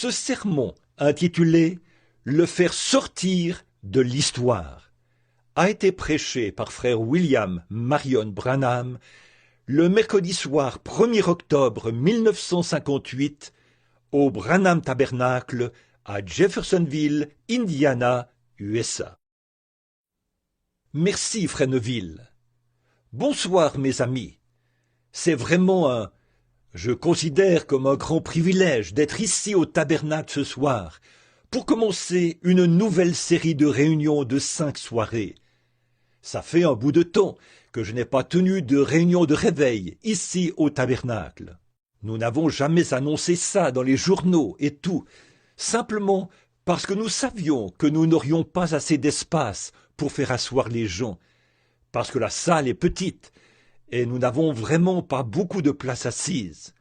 Ce sermon, intitulé « Le faire sortir de l'histoire », a été prêché par frère William Marion Branham le mercredi soir 1er octobre 1958 au Branham Tabernacle à Jeffersonville, Indiana, USA. Merci, frère Neville. Bonsoir, mes amis. C'est vraiment je considère comme un grand privilège d'être ici au Tabernacle ce soir pour commencer une nouvelle série de réunions de 5 soirées. Ça fait un bout de temps que je n'ai pas tenu de réunion de réveil ici au Tabernacle. Nous n'avons jamais annoncé ça dans les journaux et tout, simplement parce que nous savions que nous n'aurions pas assez d'espace pour faire asseoir les gens, parce que la salle est petite et nous n'avons vraiment pas beaucoup de place assise.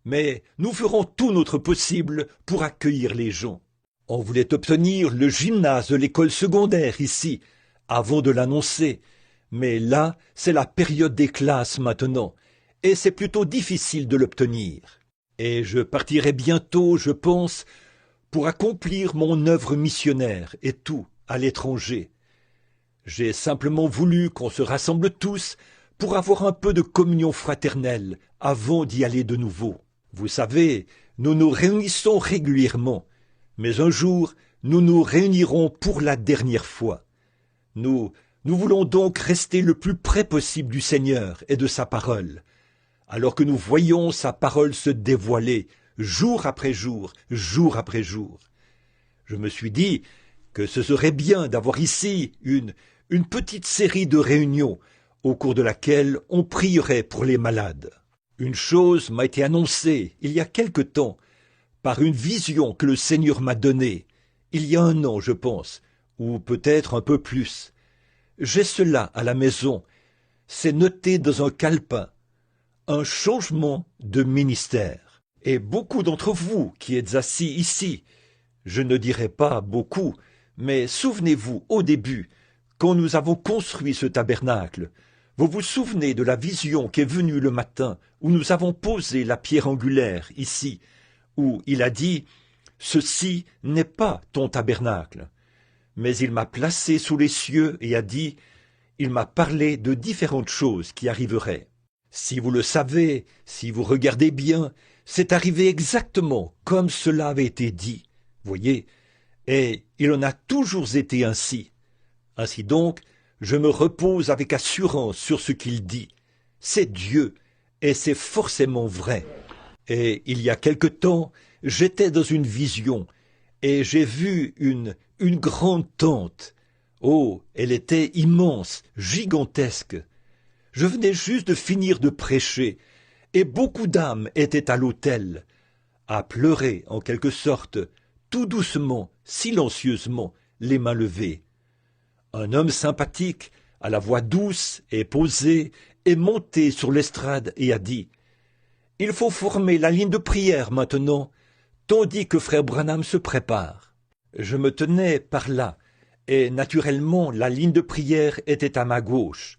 Mais nous ferons tout notre possible pour accueillir les gens. On voulait obtenir le gymnase de l'école secondaire ici, avant de l'annoncer, mais là, c'est la période des classes maintenant, et c'est plutôt difficile de l'obtenir. Et je partirai bientôt, je pense, pour accomplir mon œuvre missionnaire et tout, à l'étranger. J'ai simplement voulu qu'on se rassemble tous pour avoir un peu de communion fraternelle avant d'y aller de nouveau. Vous savez, nous nous réunissons régulièrement, mais un jour, nous nous réunirons pour la dernière fois. Nous voulons donc rester le plus près possible du Seigneur et de sa parole, alors que nous voyons sa parole se dévoiler jour après jour, jour après jour. Je me suis dit que ce serait bien d'avoir ici une petite série de réunions au cours de laquelle on prierait pour les malades. Une chose m'a été annoncée il y a quelque temps par une vision que le Seigneur m'a donnée, il y a 1 an, je pense, ou peut-être un peu plus. J'ai cela à la maison, c'est noté dans un calepin, un changement de ministère. Et beaucoup d'entre vous qui êtes assis ici, je ne dirai pas beaucoup, mais souvenez-vous au début, quand nous avons construit ce tabernacle, vous vous souvenez de la vision qui est venue le matin où nous avons posé la pierre angulaire ici, où il a dit « Ceci n'est pas ton tabernacle ». Mais il m'a placé sous les cieux et a dit « Il m'a parlé de différentes choses qui arriveraient ». Si vous le savez, si vous regardez bien, c'est arrivé exactement comme cela avait été dit, voyez, et il en a toujours été ainsi. Ainsi donc, je me repose avec assurance sur ce qu'il dit. C'est Dieu, et c'est forcément vrai. Et il y a quelque temps, j'étais dans une vision, et j'ai vu une grande tente. Oh, elle était immense, gigantesque. Je venais juste de finir de prêcher, et beaucoup d'âmes étaient à l'autel, à pleurer en quelque sorte, tout doucement, silencieusement, les mains levées. Un homme sympathique, à la voix douce et posée, est monté sur l'estrade et a dit « Il faut former la ligne de prière maintenant, tandis que frère Branham se prépare. » Je me tenais par là, et naturellement la ligne de prière était à ma gauche.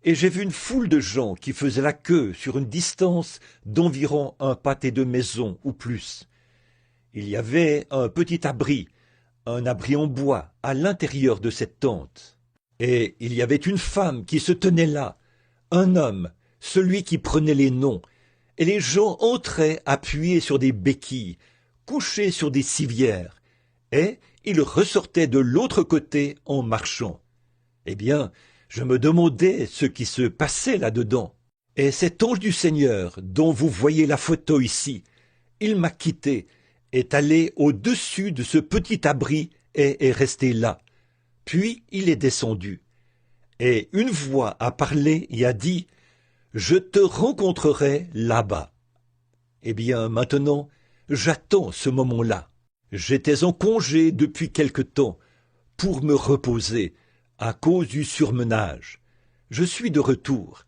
Et j'ai vu une foule de gens qui faisaient la queue sur une distance d'environ un pâté de maison ou plus. Il y avait un petit abri, un abri en bois, à l'intérieur de cette tente. Et il y avait une femme qui se tenait là, un homme, celui qui prenait les noms, et les gens entraient appuyés sur des béquilles, couchés sur des civières, et ils ressortaient de l'autre côté en marchant. Eh bien, je me demandais ce qui se passait là-dedans. Et cet ange du Seigneur, dont vous voyez la photo ici, il m'a quitté, est allé au-dessus de ce petit abri et est resté là. Puis il est descendu. Et une voix a parlé et a dit « Je te rencontrerai là-bas ». Eh bien, maintenant, j'attends ce moment-là. J'étais en congé depuis quelque temps pour me reposer à cause du surmenage. Je suis de retour.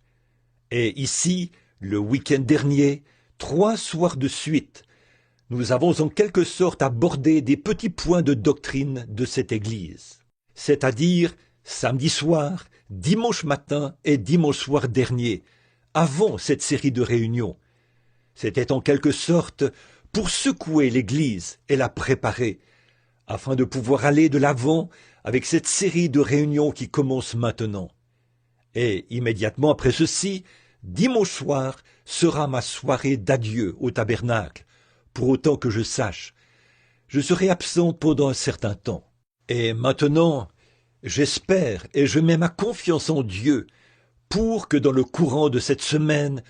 Et ici, le week-end dernier, 3 soirs de suite, nous avons en quelque sorte abordé des petits points de doctrine de cette Église. C'est-à-dire samedi soir, dimanche matin et dimanche soir dernier, avant cette série de réunions. C'était en quelque sorte pour secouer l'Église et la préparer, afin de pouvoir aller de l'avant avec cette série de réunions qui commence maintenant. Et immédiatement après ceci, dimanche soir sera ma soirée d'adieu au tabernacle, pour autant que je sache. Je serai absent pendant un certain temps. Et maintenant, j'espère et je mets ma confiance en Dieu pour que dans le courant de cette semaine,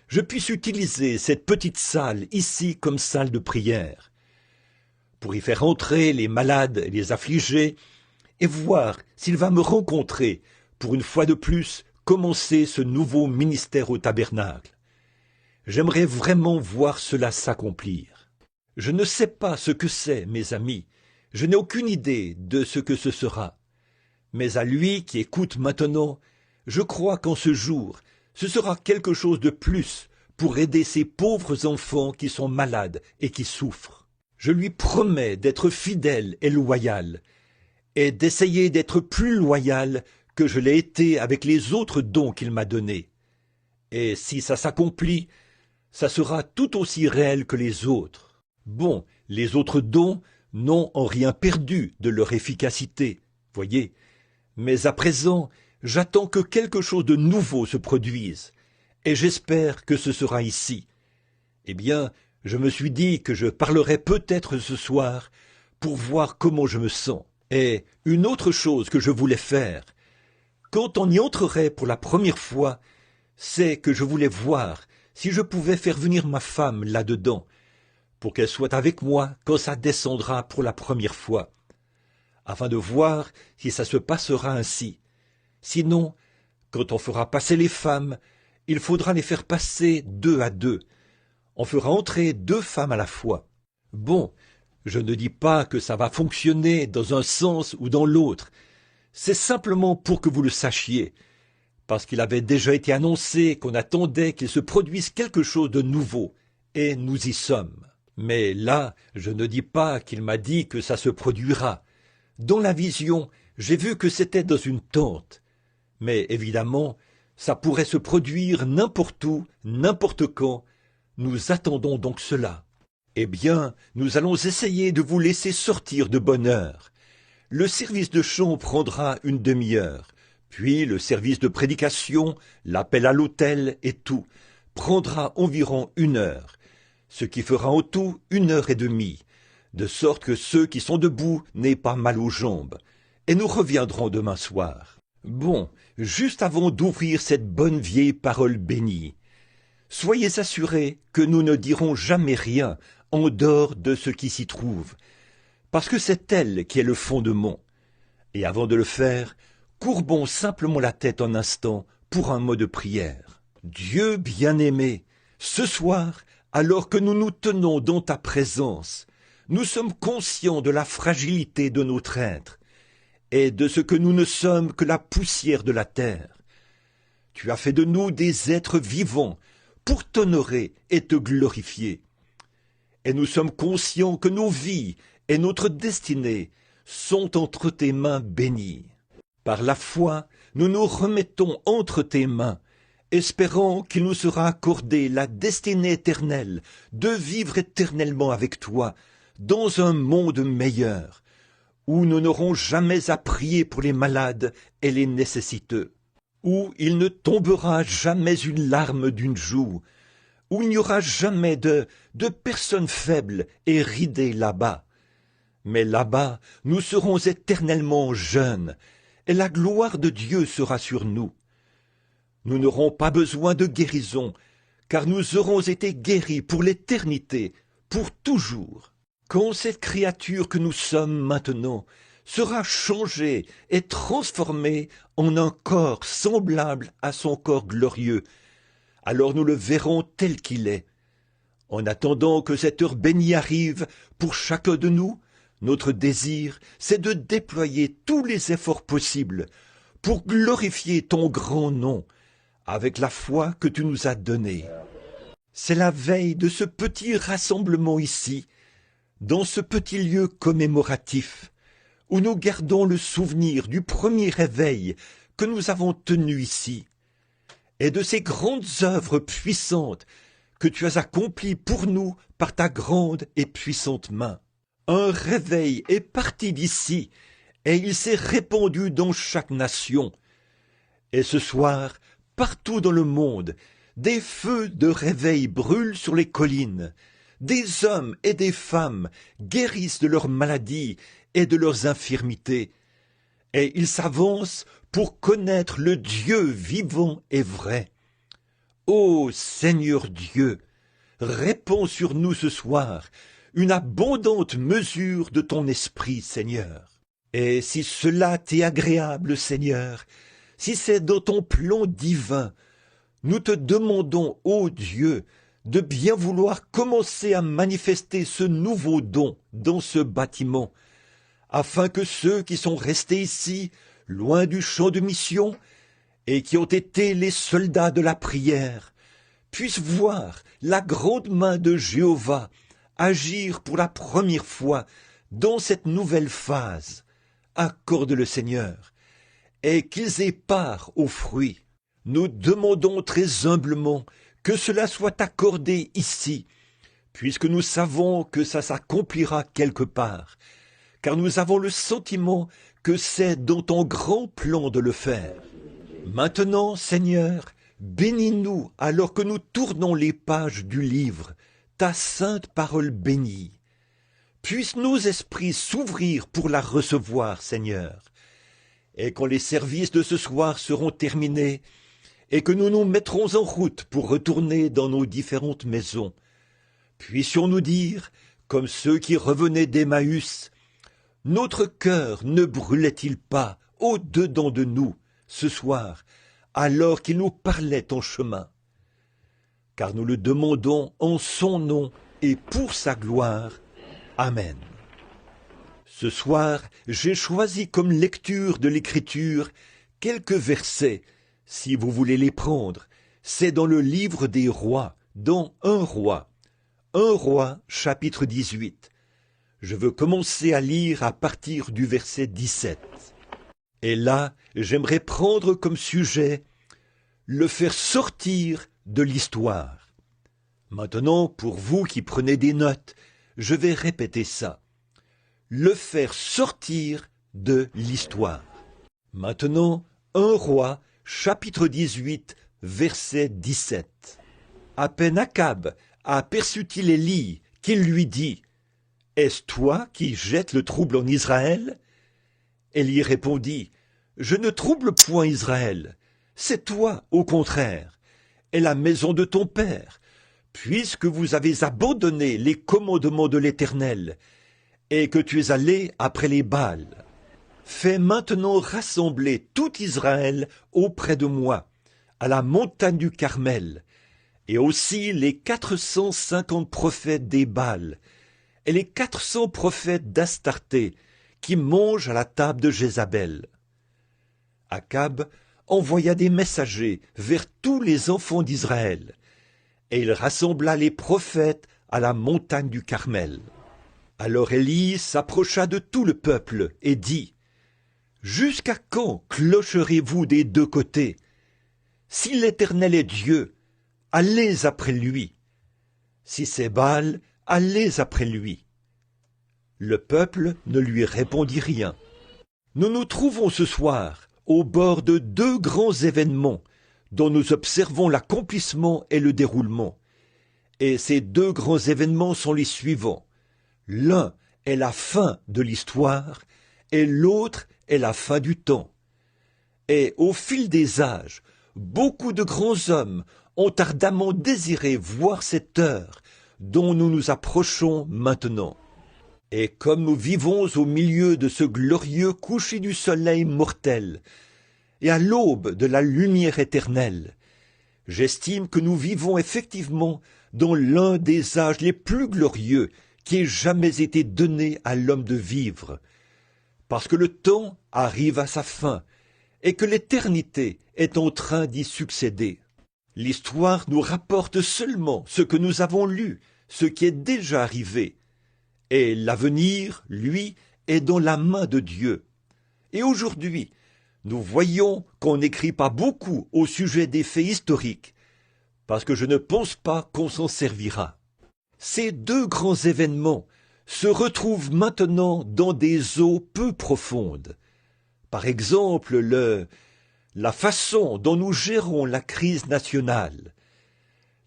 je puisse utiliser cette petite salle ici comme salle de prière, pour y faire entrer les malades et les affligés, et voir s'il va me rencontrer, pour une fois de plus, commencer ce nouveau ministère au tabernacle. J'aimerais vraiment voir cela s'accomplir. Je ne sais pas ce que c'est, mes amis, je n'ai aucune idée de ce que ce sera. Mais à lui qui écoute maintenant, je crois qu'en ce jour, ce sera quelque chose de plus pour aider ces pauvres enfants qui sont malades et qui souffrent. Je lui promets d'être fidèle et loyal, et d'essayer d'être plus loyal que je l'ai été avec les autres dons qu'il m'a donnés. Et si ça s'accomplit, ça sera tout aussi réel que les autres. Bon, les autres dons n'ont en rien perdu de leur efficacité, voyez. Mais à présent, j'attends que quelque chose de nouveau se produise, et j'espère que ce sera ici. Eh bien, je me suis dit que je parlerai peut-être ce soir pour voir comment je me sens. Et une autre chose que je voulais faire, quand on y entrerait pour la première fois, c'est que je voulais voir si je pouvais faire venir ma femme là-dedans, pour qu'elle soit avec moi quand ça descendra pour la première fois, afin de voir si ça se passera ainsi. Sinon, quand on fera passer les femmes, il faudra les faire passer 2 à 2. On fera entrer 2 femmes à la fois. Bon, je ne dis pas que ça va fonctionner dans un sens ou dans l'autre. C'est simplement pour que vous le sachiez, parce qu'il avait déjà été annoncé qu'on attendait qu'il se produise quelque chose de nouveau, et nous y sommes. Mais là, je ne dis pas qu'il m'a dit que ça se produira. Dans la vision, j'ai vu que c'était dans une tente. Mais évidemment, ça pourrait se produire n'importe où, n'importe quand. Nous attendons donc cela. Eh bien, nous allons essayer de vous laisser sortir de bonne heure. Le service de chant prendra une demi-heure, puis le service de prédication, l'appel à l'autel et tout, prendra environ 1 heure, ce qui fera en tout 1 heure et demie, de sorte que ceux qui sont debout n'aient pas mal aux jambes, et nous reviendrons demain soir. Bon, juste avant d'ouvrir cette bonne vieille parole bénie, soyez assurés que nous ne dirons jamais rien en dehors de ce qui s'y trouve, parce que c'est elle qui est le fondement. Et avant de le faire, courbons simplement la tête un instant pour un mot de prière. Dieu bien-aimé, ce soir, alors que nous nous tenons dans ta présence, nous sommes conscients de la fragilité de notre être et de ce que nous ne sommes que la poussière de la terre. Tu as fait de nous des êtres vivants pour t'honorer et te glorifier. Et nous sommes conscients que nos vies et notre destinée sont entre tes mains bénies. Par la foi, nous nous remettons entre tes mains, espérant qu'il nous sera accordé la destinée éternelle de vivre éternellement avec toi dans un monde meilleur, où nous n'aurons jamais à prier pour les malades et les nécessiteux, où il ne tombera jamais une larme d'une joue, où il n'y aura jamais de personnes faibles et ridées là-bas. Mais là-bas, nous serons éternellement jeunes, et la gloire de Dieu sera sur nous. Nous n'aurons pas besoin de guérison, car nous aurons été guéris pour l'éternité, pour toujours. Quand cette créature que nous sommes maintenant sera changée et transformée en un corps semblable à son corps glorieux, alors nous le verrons tel qu'il est. En attendant que cette heure bénie arrive pour chacun de nous, notre désir, c'est de déployer tous les efforts possibles pour glorifier ton grand nom avec la foi que tu nous as donnée. C'est la veille de ce petit rassemblement ici, dans ce petit lieu commémoratif, où nous gardons le souvenir du premier réveil que nous avons tenu ici, et de ces grandes œuvres puissantes que tu as accompli pour nous par ta grande et puissante main. Un réveil est parti d'ici, et il s'est répandu dans chaque nation. Et ce soir, partout dans le monde, des feux de réveil brûlent sur les collines. Des hommes et des femmes guérissent de leurs maladies et de leurs infirmités. Et ils s'avancent pour connaître le Dieu vivant et vrai. Ô Seigneur Dieu, répands sur nous ce soir une abondante mesure de ton esprit, Seigneur. Et si cela t'est agréable, Seigneur, si c'est dans ton plan divin, nous te demandons, ô Dieu, de bien vouloir commencer à manifester ce nouveau don dans ce bâtiment, afin que ceux qui sont restés ici, loin du champ de mission, et qui ont été les soldats de la prière, puissent voir la grande main de Jéhovah agir pour la première fois dans cette nouvelle phase. Accorde-le, Seigneur, et qu'ils aient part aux fruits. Nous demandons très humblement que cela soit accordé ici, puisque nous savons que ça s'accomplira quelque part, car nous avons le sentiment que c'est dans ton grand plan de le faire. Maintenant, Seigneur, bénis-nous alors que nous tournons les pages du livre, ta sainte parole bénie. Puissent nos esprits s'ouvrir pour la recevoir, Seigneur. Et quand les services de ce soir seront terminés, et que nous nous mettrons en route pour retourner dans nos différentes maisons, puissions-nous dire, comme ceux qui revenaient d'Emmaüs, notre cœur ne brûlait-il pas au-dedans de nous, ce soir, alors qu'il nous parlait en chemin? Car nous le demandons en son nom et pour sa gloire. Amen. Ce soir, j'ai choisi comme lecture de l'Écriture quelques versets, si vous voulez les prendre. C'est dans le livre des rois, dans un roi, chapitre 18. Je veux commencer à lire à partir du verset 17. Et là, j'aimerais prendre comme sujet le faire sortir de l'histoire. Maintenant, pour vous qui prenez des notes, je vais répéter ça. Le faire sortir de l'histoire. Maintenant, un roi, chapitre 18, verset 17. À peine Akab aperçut-il Élie, qu'il lui dit « Est-ce toi qui jettes le trouble en Israël ?» Élie répondit « Je ne trouble point Israël, c'est toi, au contraire, et la maison de ton père, puisque vous avez abandonné les commandements de l'Éternel, et que tu es allé après les Baals. Fais maintenant rassembler tout Israël auprès de moi, à la montagne du Carmel, et aussi les 450 prophètes des Baals, et les 400 prophètes d'Astarté, qui mangent à la table de Jézabel. » Akab envoya des messagers vers tous les enfants d'Israël, et il rassembla les prophètes à la montagne du Carmel. Alors Élie s'approcha de tout le peuple et dit « Jusqu'à quand clocherez-vous des deux côtés? Si l'Éternel est Dieu, allez après lui. Si c'est Baal, allez après lui. » Le peuple ne lui répondit rien. Nous nous trouvons ce soir au bord de deux grands événements dont nous observons l'accomplissement et le déroulement. Et ces deux grands événements sont les suivants. L'un est la fin de l'histoire et l'autre est la fin du temps. Et au fil des âges, beaucoup de grands hommes ont ardemment désiré voir cette heure dont nous nous approchons maintenant. Et comme nous vivons au milieu de ce glorieux coucher du soleil mortel, et à l'aube de la lumière éternelle, j'estime que nous vivons effectivement dans l'un des âges les plus glorieux qui ait jamais été donné à l'homme de vivre, parce que le temps arrive à sa fin, et que l'éternité est en train d'y succéder. L'histoire nous rapporte seulement ce que nous avons lu, ce qui est déjà arrivé, et l'avenir, lui, est dans la main de Dieu. Et aujourd'hui, nous voyons qu'on n'écrit pas beaucoup au sujet des faits historiques, parce que je ne pense pas qu'on s'en servira. Ces deux grands événements se retrouvent maintenant dans des eaux peu profondes. Par exemple, la façon dont nous gérons la crise nationale.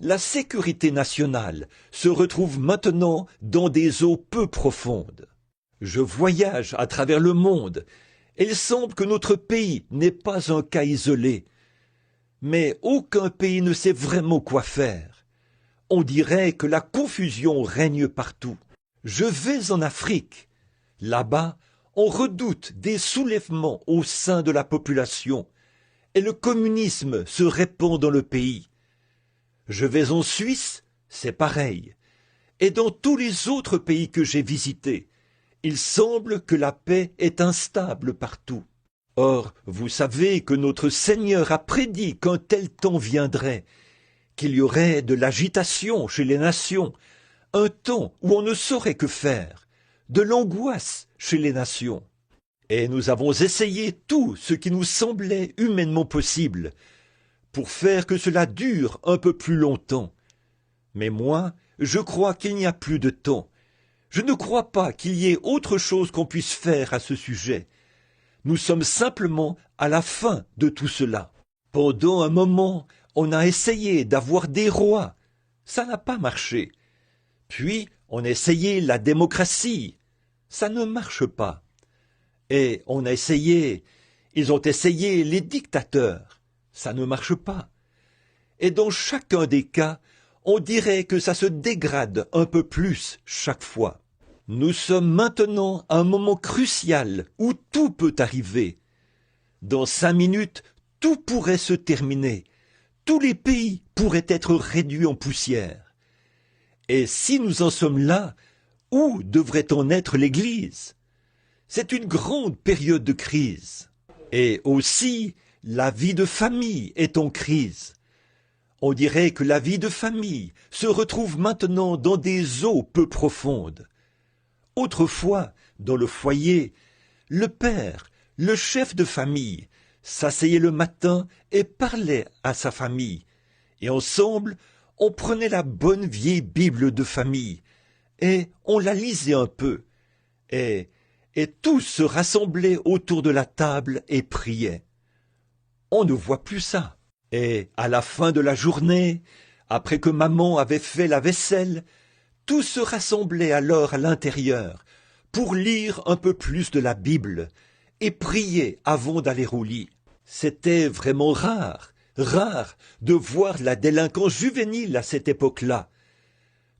La sécurité nationale se retrouve maintenant dans des eaux peu profondes. Je voyage à travers le monde et il semble que notre pays n'est pas un cas isolé. Mais aucun pays ne sait vraiment quoi faire. On dirait que la confusion règne partout. Je vais en Afrique. Là-bas, on redoute des soulèvements au sein de la population et le communisme se répand dans le pays. Je vais en Suisse, c'est pareil. Et dans tous les autres pays que j'ai visités, il semble que la paix est instable partout. Or, vous savez que notre Seigneur a prédit qu'un tel temps viendrait, qu'il y aurait de l'agitation chez les nations, un temps où on ne saurait que faire, de l'angoisse chez les nations. Et nous avons essayé tout ce qui nous semblait humainement possible pour faire que cela dure un peu plus longtemps. Mais moi, je crois qu'il n'y a plus de temps. Je ne crois pas qu'il y ait autre chose qu'on puisse faire à ce sujet. Nous sommes simplement à la fin de tout cela. Pendant un moment, on a essayé d'avoir des rois. Ça n'a pas marché. Puis, on a essayé la démocratie. Ça ne marche pas. Et on a essayé, ils ont essayé les dictateurs. Ça ne marche pas. Et dans chacun des cas, on dirait que ça se dégrade un peu plus chaque fois. Nous sommes maintenant à un moment crucial où tout peut arriver. Dans 5 minutes, tout pourrait se terminer. Tous les pays pourraient être réduits en poussière. Et si nous en sommes là, où devrait en être l'Église? C'est une grande période de crise. Et aussi, la vie de famille est en crise. On dirait que la vie de famille se retrouve maintenant dans des eaux peu profondes. Autrefois, dans le foyer, le père, le chef de famille, s'asseyait le matin et parlait à sa famille. Et ensemble, on prenait la bonne vieille Bible de famille, et on la lisait un peu, et tous se rassemblaient autour de la table et priaient. On ne voit plus ça. Et à la fin de la journée, après que maman avait fait la vaisselle, tous se rassemblaient alors à l'intérieur pour lire un peu plus de la Bible et prier avant d'aller au lit. C'était vraiment rare de voir la délinquance juvénile à cette époque-là.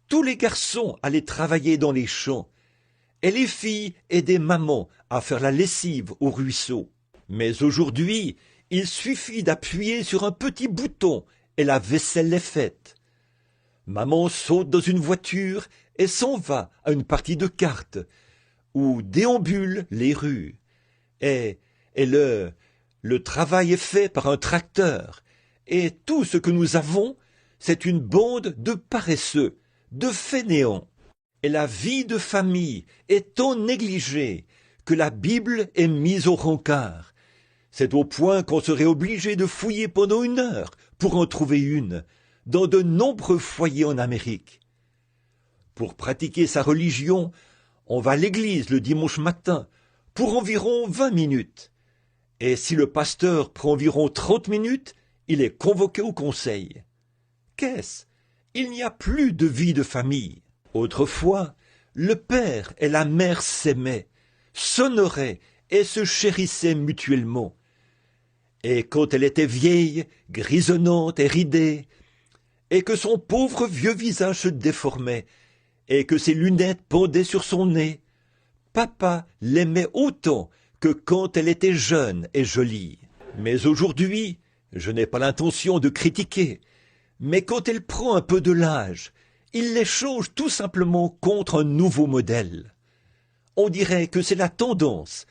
Tous les garçons allaient travailler dans les champs et les filles aidaient maman à faire la lessive au ruisseau. Mais aujourd'hui, il suffit d'appuyer sur un petit bouton et la vaisselle est faite. Maman saute dans une voiture et s'en va à une partie de cartes ou déambule les rues. Et le travail est fait par un tracteur. Et tout ce que nous avons, c'est une bande de paresseux, de fainéants. Et la vie de famille est tant négligée que la Bible est mise au rencard. C'est au point qu'on serait obligé de fouiller pendant 1 heure pour en trouver une, dans de nombreux foyers en Amérique. Pour pratiquer sa religion, on va à l'église le dimanche matin pour environ 20 minutes. Et si le pasteur prend environ 30 minutes, il est convoqué au conseil. Qu'est-ce? Il n'y a plus de vie de famille. Autrefois, le père et la mère s'aimaient, s'honoraient et se chérissaient mutuellement. Et quand elle était vieille, grisonnante et ridée, et que son pauvre vieux visage se déformait, et que ses lunettes pendaient sur son nez, papa l'aimait autant que quand elle était jeune et jolie. Mais aujourd'hui, je n'ai pas l'intention de critiquer, mais quand elle prend un peu de l'âge, il les change tout simplement contre un nouveau modèle. On dirait que c'est la tendance,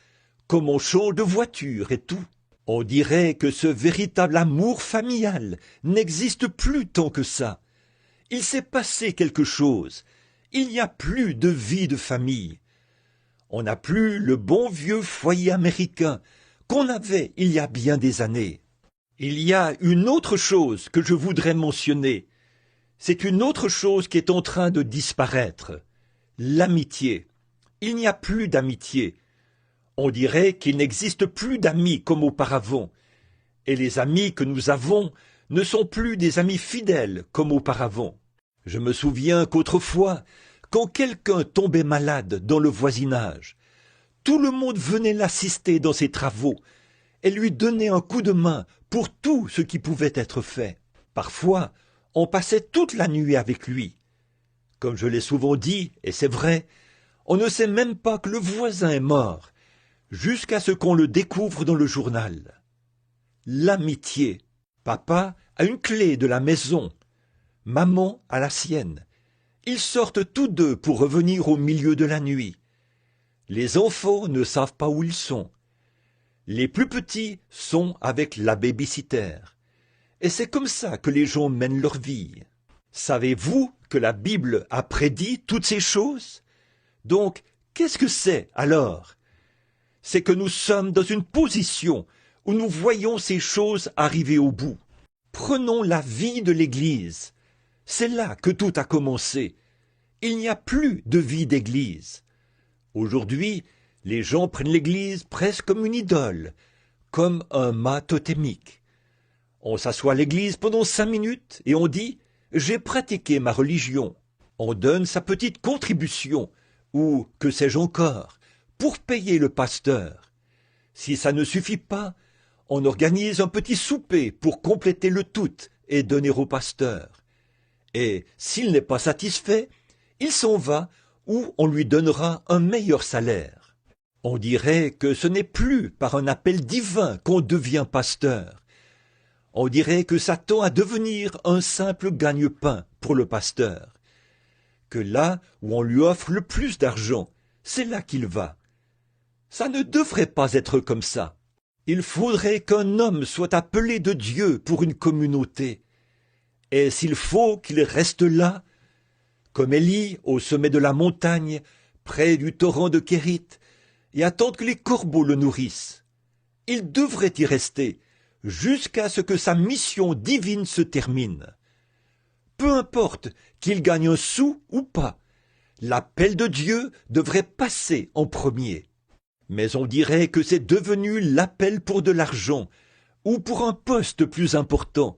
comme on change de voiture et tout. On dirait que ce véritable amour familial n'existe plus tant que ça. Il s'est passé quelque chose. Il n'y a plus de vie de famille. On n'a plus le bon vieux foyer américain qu'on avait il y a bien des années. Il y a une autre chose que je voudrais mentionner. C'est une autre chose qui est en train de disparaître. L'amitié. Il n'y a plus d'amitié. On dirait qu'il n'existe plus d'amis comme auparavant. Et les amis que nous avons ne sont plus des amis fidèles comme auparavant. Je me souviens qu'autrefois, quand quelqu'un tombait malade dans le voisinage, tout le monde venait l'assister dans ses travaux et lui donnait un coup de main pour tout ce qui pouvait être fait. Parfois, on passait toute la nuit avec lui. Comme je l'ai souvent dit, et c'est vrai, on ne sait même pas que le voisin est mort, jusqu'à ce qu'on le découvre dans le journal. L'amitié. Papa a une clé de la maison, maman a la sienne. Ils sortent tous deux pour revenir au milieu de la nuit. Les enfants ne savent pas où ils sont. Les plus petits sont avec la baby-sitter. Et c'est comme ça que les gens mènent leur vie. Savez-vous que la Bible a prédit toutes ces choses? Donc, qu'est-ce que c'est alors? C'est que nous sommes dans une position où nous voyons ces choses arriver au bout. Prenons la vie de l'Église. C'est là que tout a commencé. Il n'y a plus de vie d'Église. Aujourd'hui, les gens prennent l'Église presque comme une idole, comme un mât totémique. On s'assoit à l'Église pendant 5 minutes et on dit « J'ai pratiqué ma religion ». On donne sa petite contribution, ou que sais-je encore, pour payer le pasteur. Si ça ne suffit pas, on organise un petit souper pour compléter le tout et donner au pasteur. Et s'il n'est pas satisfait, il s'en va ou on lui donnera un meilleur salaire. On dirait que ce n'est plus par un appel divin qu'on devient pasteur. On dirait que ça tend à devenir un simple gagne-pain pour le pasteur. Que là où on lui offre le plus d'argent, c'est là qu'il va. Ça ne devrait pas être comme ça. Il faudrait qu'un homme soit appelé de Dieu pour une communauté. Et s'il faut qu'il reste là, comme Élie au sommet de la montagne, près du torrent de Kérit, et attendre que les corbeaux le nourrissent, il devrait y rester jusqu'à ce que sa mission divine se termine. Peu importe qu'il gagne un sou ou pas, l'appel de Dieu devrait passer en premier. Mais on dirait que c'est devenu l'appel pour de l'argent, ou pour un poste plus important,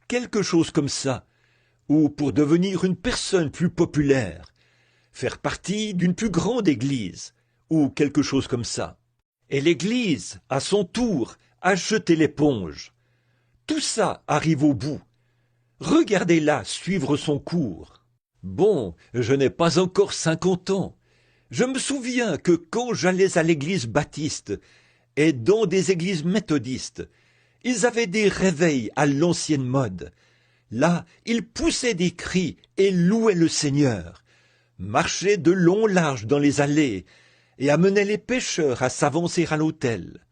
quelque chose comme ça, ou pour devenir une personne plus populaire, faire partie d'une plus grande église, ou quelque chose comme ça. Et l'église, à son tour, a jeté l'éponge. Tout ça arrive au bout. Regardez-la suivre son cours. Bon, je n'ai pas encore 50 ans. Je me souviens que quand j'allais à l'église baptiste et dans des églises méthodistes, ils avaient des réveils à l'ancienne mode. Là, ils poussaient des cris et louaient le Seigneur, marchaient de long large dans les allées et amenaient les pécheurs à s'avancer à l'autel.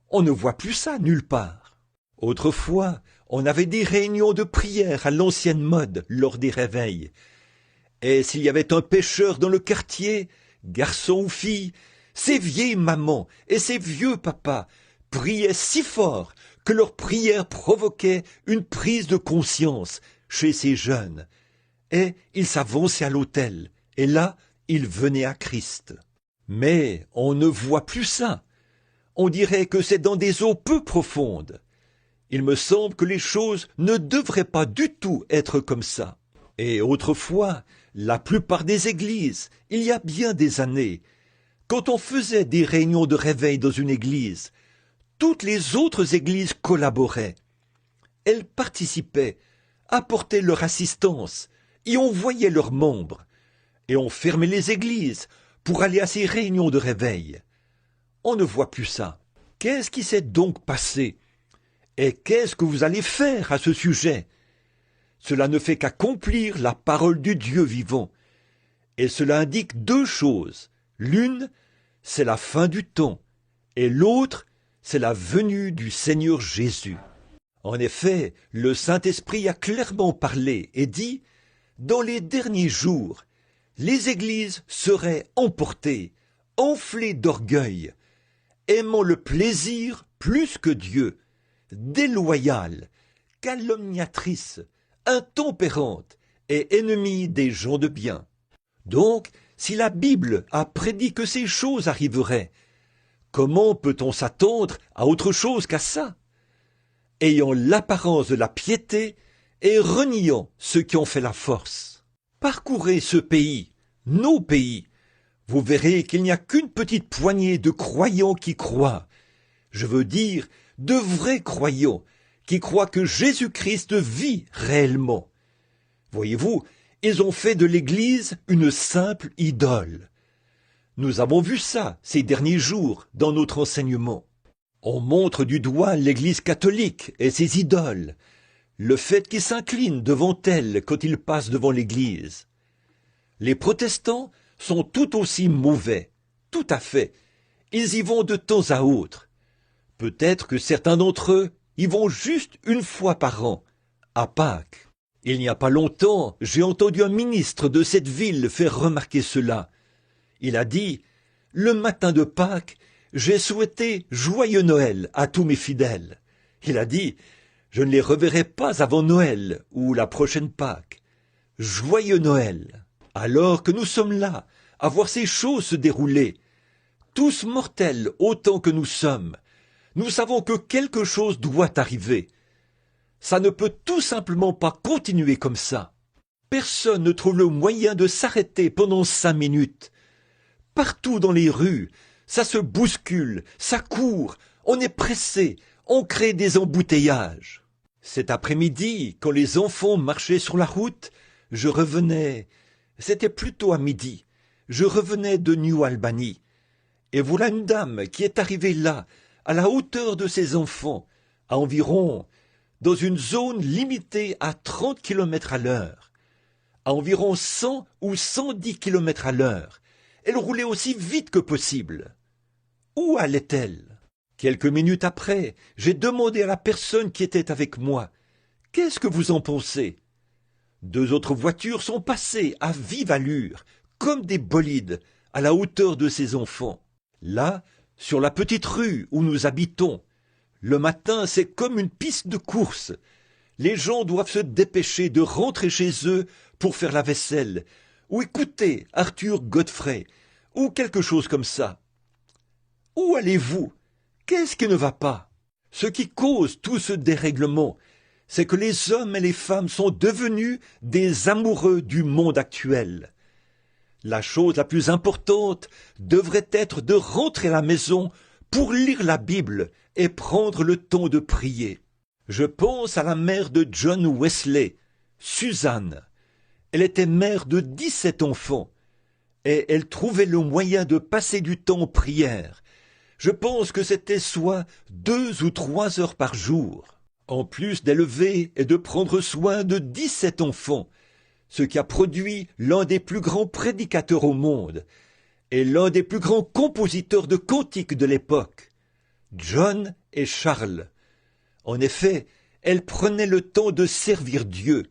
On ne voit plus ça nulle part. Autrefois, on avait des réunions de prière à l'ancienne mode lors des réveils. Et s'il y avait un pécheur dans le quartier, garçon ou fille, ces vieilles mamans et ces vieux papas priaient si fort que leur prière provoquait une prise de conscience chez ces jeunes. Et ils s'avançaient à l'autel, et là, ils venaient à Christ. Mais on ne voit plus ça. On dirait que c'est dans des eaux peu profondes. Il me semble que les choses ne devraient pas du tout être comme ça. Et autrefois, la plupart des églises, il y a bien des années, quand on faisait des réunions de réveil dans une église, toutes les autres églises collaboraient. Elles participaient, apportaient leur assistance, y envoyaient leurs membres, et on fermait les églises pour aller à ces réunions de réveil. On ne voit plus ça. Qu'est-ce qui s'est donc passé? Et qu'est-ce que vous allez faire à ce sujet? Cela ne fait qu'accomplir la parole du Dieu vivant. Et cela indique 2 choses. L'une, c'est la fin du temps, et l'autre, c'est la venue du Seigneur Jésus. En effet, le Saint-Esprit a clairement parlé et dit « Dans les derniers jours, les églises seraient emportées, enflées d'orgueil, aimant le plaisir plus que Dieu, déloyale, calomniatrice, intempérante et ennemie des gens de bien. Donc, si la Bible a prédit que ces choses arriveraient, comment peut-on s'attendre à autre chose qu'à ça? Ayant l'apparence de la piété et reniant ceux qui ont fait la force. Parcourez ce pays, nos pays. Vous verrez qu'il n'y a qu'une petite poignée de croyants qui croient. Je veux dire, de vrais croyants, qui croient que Jésus-Christ vit réellement. Voyez-vous, ils ont fait de l'Église une simple idole. Nous avons vu ça ces derniers jours dans notre enseignement. On montre du doigt l'Église catholique et ses idoles, le fait qu'ils s'inclinent devant elle quand ils passent devant l'Église. Les protestants sont tout aussi mauvais, tout à fait. Ils y vont de temps à autre. Peut-être que certains d'entre eux y vont juste une fois par an, à Pâques. Il n'y a pas longtemps, j'ai entendu un ministre de cette ville faire remarquer cela. Il a dit « Le matin de Pâques, j'ai souhaité joyeux Noël à tous mes fidèles. » Il a dit « Je ne les reverrai pas avant Noël ou la prochaine Pâques. Joyeux Noël !» Alors que nous sommes là, à voir ces choses se dérouler, tous mortels autant que nous sommes, nous savons que quelque chose doit arriver. Ça ne peut tout simplement pas continuer comme ça. Personne ne trouve le moyen de s'arrêter pendant 5 minutes. Partout dans les rues, ça se bouscule, ça court, on est pressé, on crée des embouteillages. Cet après-midi, quand les enfants marchaient sur la route, je revenais, c'était plutôt à midi, je revenais de New Albany. Et voilà une dame qui est arrivée là, à la hauteur de ses enfants, à environ, dans une zone limitée à 30 km à l'heure, à environ 100 ou 110 km à l'heure. Elle roulait aussi vite que possible. Où allait-elle? Quelques minutes après, j'ai demandé à la personne qui était avec moi, « Qu'est-ce que vous en pensez ?» 2 autres voitures sont passées à vive allure, comme des bolides, à la hauteur de ses enfants. Là, sur la petite rue où nous habitons, le matin, c'est comme une piste de course. Les gens doivent se dépêcher de rentrer chez eux pour faire la vaisselle, ou écouter Arthur Godfrey, ou quelque chose comme ça. Où allez-vous? Qu'est-ce qui ne va pas? Ce qui cause tout ce dérèglement, c'est que les hommes et les femmes sont devenus des amoureux du monde actuel. La chose la plus importante devrait être de rentrer à la maison pour lire la Bible et prendre le temps de prier. Je pense à la mère de John Wesley, Suzanne. Elle était mère de 17 enfants et elle trouvait le moyen de passer du temps en prière. Je pense que c'était soit 2 ou 3 heures par jour, en plus d'élever et de prendre soin de 17 enfants, ce qui a produit l'un des plus grands prédicateurs au monde et l'un des plus grands compositeurs de cantiques de l'époque, John et Charles. En effet, elle prenait le temps de servir Dieu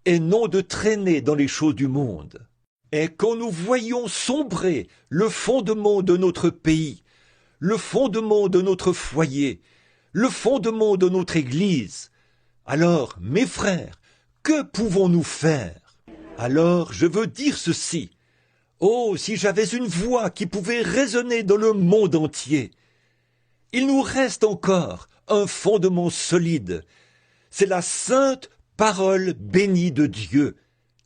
et non de traîner dans les choses du monde. Et quand nous voyons sombrer le fondement de notre pays, le fondement de notre foyer, le fondement de notre Église, alors, mes frères, que pouvons-nous faire? Alors, je veux dire ceci. Oh, si j'avais une voix qui pouvait résonner dans le monde entier! Il nous reste encore un fondement solide. C'est la sainte parole bénie de Dieu,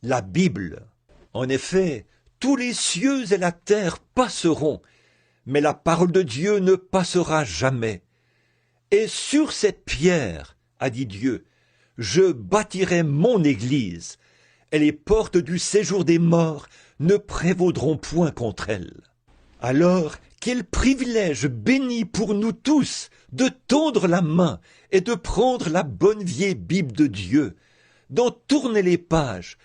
la Bible. En effet, tous les cieux et la terre passeront, mais la parole de Dieu ne passera jamais. Et sur cette pierre, a dit Dieu, je bâtirai mon Église, et les portes du séjour des morts ne prévaudront point contre elle. Alors, quel privilège béni pour nous tous de tendre la main et de prendre la bonne vieille Bible de Dieu, d'en tourner les pages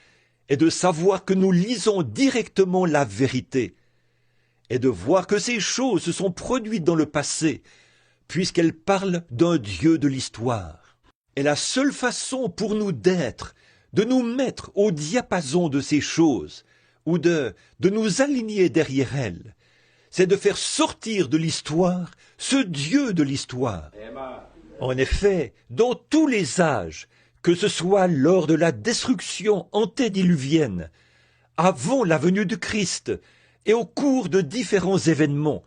et de savoir que nous lisons directement la vérité et de voir que ces choses se sont produites dans le passé puisqu'elles parlent d'un Dieu de l'histoire. Et la seule façon pour nous d'être, de nous mettre au diapason de ces choses, ou de nous aligner derrière elles, c'est de faire sortir de l'histoire ce Dieu de l'histoire. En effet, dans tous les âges, que ce soit lors de la destruction antédiluvienne, avant la venue du Christ et au cours de différents événements,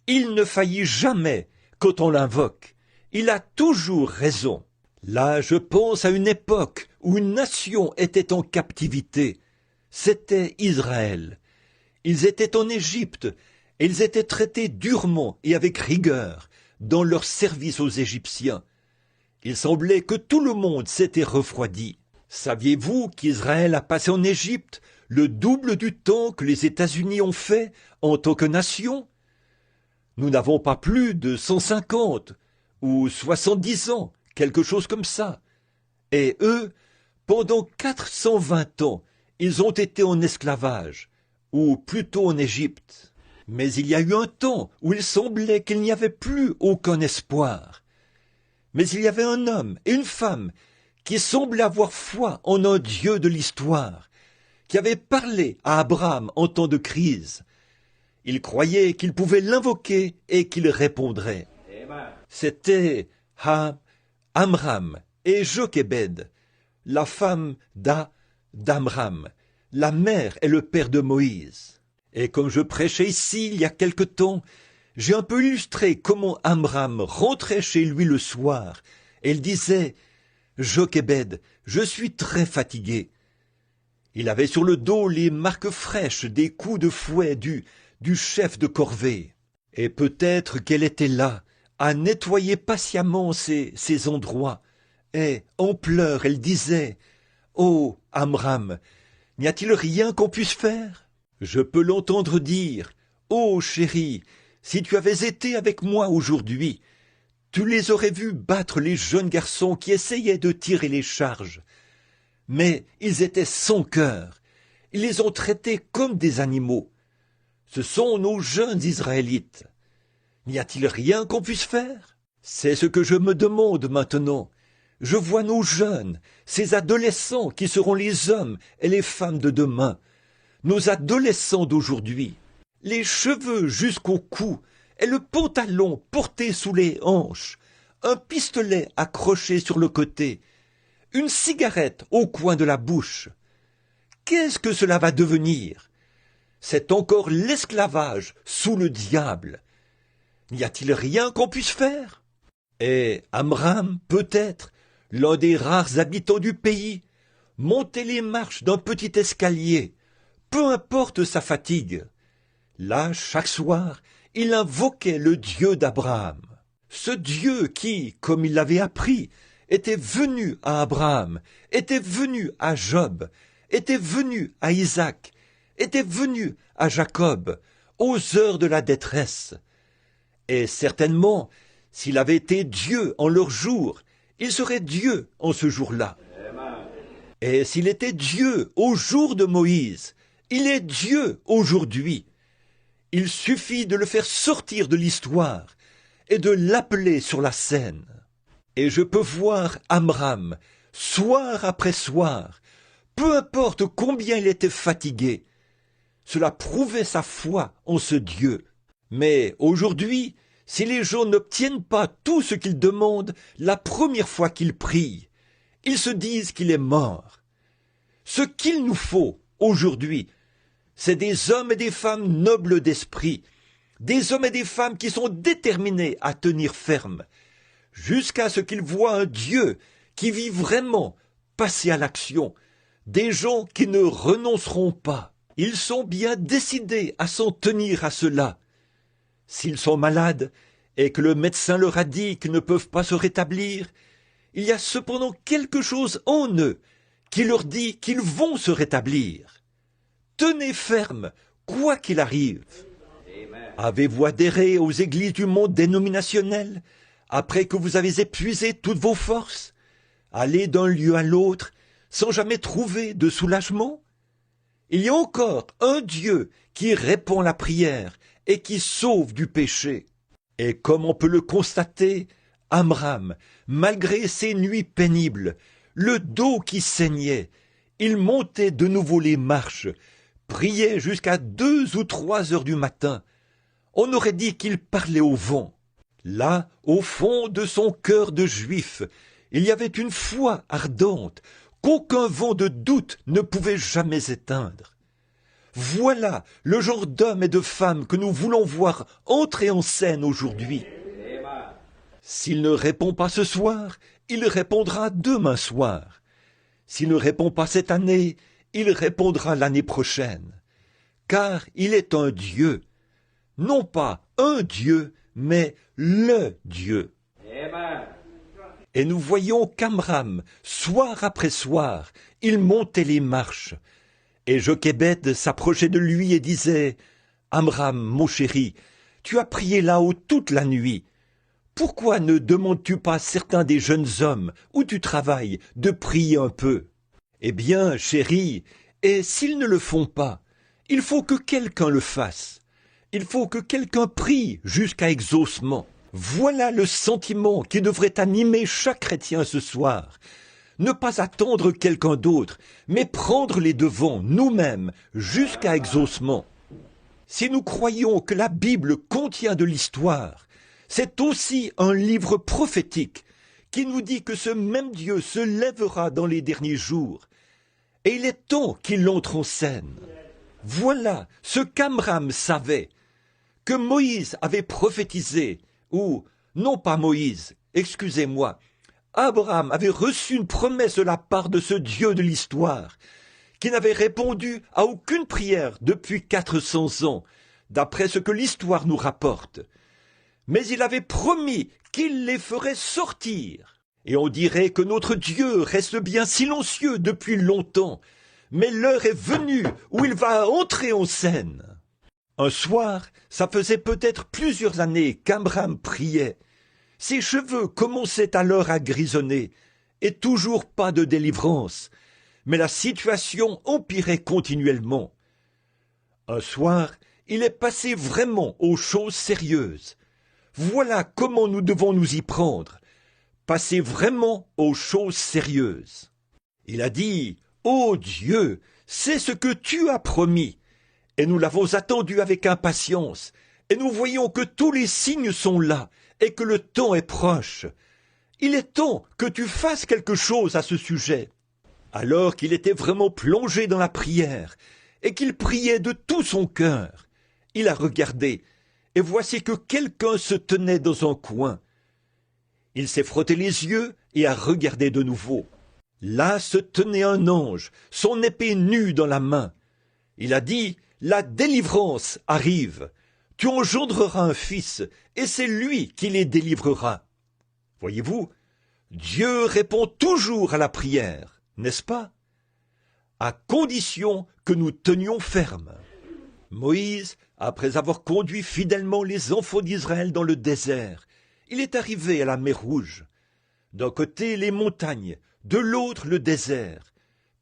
il ne faillit jamais quand on l'invoque. Il a toujours raison. Là, je pense à une époque où une nation était en captivité. C'était Israël. Ils étaient en Égypte et ils étaient traités durement et avec rigueur dans leur service aux Égyptiens. Il semblait que tout le monde s'était refroidi. Saviez-vous qu'Israël a passé en Égypte le double du temps que les États-Unis ont fait en tant que nation? Nous n'avons pas plus de 150 ou 70 ans, quelque chose comme ça. Et eux, pendant 420 ans, ils ont été en esclavage, ou plutôt en Égypte. Mais il y a eu un temps où il semblait qu'il n'y avait plus aucun espoir. Mais il y avait un homme et une femme qui semblaient avoir foi en un Dieu de l'histoire, qui avait parlé à Abraham en temps de crise. Ils croyaient qu'ils pouvaient l'invoquer et qu'il répondrait. C'était Amram et Jochébed, la femme d'Amram, la mère et le père de Moïse. Et comme je prêchais ici il y a quelque temps, j'ai un peu illustré comment Amram rentrait chez lui le soir, et il disait « Jochébed, je suis très fatigué ». Il avait sur le dos les marques fraîches des coups de fouet du chef de corvée. Et peut-être qu'elle était là, à nettoyer patiemment ces endroits. Et, en pleurs, elle disait « Oh, Amram, n'y a-t-il rien qu'on puisse faire ?» Je peux l'entendre dire « Oh, chérie, si tu avais été avec moi aujourd'hui, tu les aurais vus battre les jeunes garçons qui essayaient de tirer les charges. Mais ils étaient sans cœur. Ils les ont traités comme des animaux. Ce sont nos jeunes Israélites. N'y a-t-il rien qu'on puisse faire? C'est ce que je me demande maintenant. Je vois nos jeunes, ces adolescents qui seront les hommes et les femmes de demain, nos adolescents d'aujourd'hui, les cheveux jusqu'au cou et le pantalon porté sous les hanches, un pistolet accroché sur le côté, une cigarette au coin de la bouche. Qu'est-ce que cela va devenir? C'est encore l'esclavage sous le diable. N'y a-t-il rien qu'on puisse faire? Et Amram, peut-être, l'un des rares habitants du pays, montait les marches d'un petit escalier, peu importe sa fatigue. Là, chaque soir, il invoquait le Dieu d'Abraham. Ce Dieu qui, comme il l'avait appris, était venu à Abraham, était venu à Job, était venu à Isaac, était venu à Jacob, aux heures de la détresse. Et certainement, s'il avait été Dieu en leur jour, il serait Dieu en ce jour-là. Et s'il était Dieu au jour de Moïse, il est Dieu aujourd'hui. Il suffit de le faire sortir de l'histoire et de l'appeler sur la scène. Et je peux voir Amram, soir après soir, peu importe combien il était fatigué. Cela prouvait sa foi en ce Dieu. Mais aujourd'hui, si les gens n'obtiennent pas tout ce qu'ils demandent la première fois qu'ils prient, ils se disent qu'il est mort. Ce qu'il nous faut aujourd'hui, c'est des hommes et des femmes nobles d'esprit, des hommes et des femmes qui sont déterminés à tenir ferme, jusqu'à ce qu'ils voient un Dieu qui vit vraiment passer à l'action, des gens qui ne renonceront pas. Ils sont bien décidés à s'en tenir à cela. S'ils sont malades et que le médecin leur a dit qu'ils ne peuvent pas se rétablir, il y a cependant quelque chose en eux qui leur dit qu'ils vont se rétablir. Tenez ferme, quoi qu'il arrive. Avez-vous adhéré aux églises du monde dénominationnel après que vous avez épuisé toutes vos forces? Allez d'un lieu à l'autre sans jamais trouver de soulagement? Il y a encore un Dieu qui répond à la prière et qui sauve du péché. Et comme on peut le constater, Amram, malgré ses nuits pénibles, le dos qui saignait, il montait de nouveau les marches, priait jusqu'à 2 ou 3 heures du matin. On aurait dit qu'il parlait au vent. Là, au fond de son cœur de juif, il y avait une foi ardente qu'aucun vent de doute ne pouvait jamais éteindre. Voilà le genre d'hommes et de femmes que nous voulons voir entrer en scène aujourd'hui. S'il ne répond pas ce soir, il répondra demain soir. S'il ne répond pas cette année, il répondra l'année prochaine. Car il est un Dieu. Non pas un Dieu, mais le Dieu. Et nous voyons qu'Amram, soir après soir, il montait les marches. Et Jochébed s'approchait de lui et disait « Amram, mon chéri, tu as prié là-haut toute la nuit. Pourquoi ne demandes-tu pas à certains des jeunes hommes où tu travailles de prier un peu? Eh bien, chéri, et s'ils ne le font pas, il faut que quelqu'un le fasse. Il faut que quelqu'un prie jusqu'à exaucement. Voilà le sentiment qui devrait animer chaque chrétien ce soir. Ne pas attendre quelqu'un d'autre, mais prendre les devants nous-mêmes jusqu'à exaucement. Si nous croyons que la Bible contient de l'histoire, c'est aussi un livre prophétique qui nous dit que ce même Dieu se lèvera dans les derniers jours. Et il est temps qu'il entre en scène. Voilà ce qu'Amram savait, que Moïse avait prophétisé, ou, non pas Moïse, excusez-moi, Abraham avait reçu une promesse de la part de ce Dieu de l'histoire, qui n'avait répondu à aucune prière depuis 400 ans, d'après ce que l'histoire nous rapporte. Mais il avait promis qu'il les ferait sortir. Et on dirait que notre Dieu reste bien silencieux depuis longtemps, mais l'heure est venue où il va entrer en scène. Un soir, ça faisait peut-être plusieurs années qu'Amram priait. Ses cheveux commençaient alors à grisonner, et toujours pas de délivrance, mais la situation empirait continuellement. Un soir, il est passé vraiment aux choses sérieuses. Voilà comment nous devons nous y prendre. Passer vraiment aux choses sérieuses. Il a dit « Ô Dieu, c'est ce que tu as promis !» Et nous l'avons attendu avec impatience, et nous voyons que tous les signes sont là, et que le temps est proche. Il est temps que tu fasses quelque chose à ce sujet. Alors qu'il était vraiment plongé dans la prière, et qu'il priait de tout son cœur, il a regardé, et voici que quelqu'un se tenait dans un coin. Il s'est frotté les yeux et a regardé de nouveau. Là se tenait un ange, son épée nue dans la main. Il a dit « La délivrance arrive. Tu engendreras un fils, et c'est lui qui les délivrera. » Voyez-vous, Dieu répond toujours à la prière, n'est-ce pas? À condition que nous tenions ferme. Moïse, après avoir conduit fidèlement les enfants d'Israël dans le désert, il est arrivé à la mer Rouge. D'un côté les montagnes, de l'autre le désert.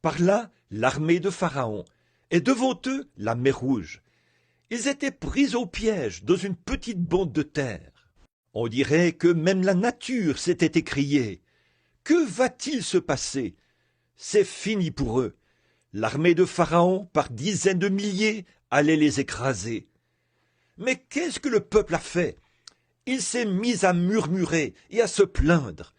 Par là, l'armée de Pharaon, et devant eux, la mer Rouge. Ils étaient pris au piège dans une petite bande de terre. On dirait que même la nature s'était écriée. Que va-t-il se passer? C'est fini pour eux. L'armée de Pharaon, par dizaines de milliers, allait les écraser. Mais qu'est-ce que le peuple a fait? Il s'est mis à murmurer et à se plaindre.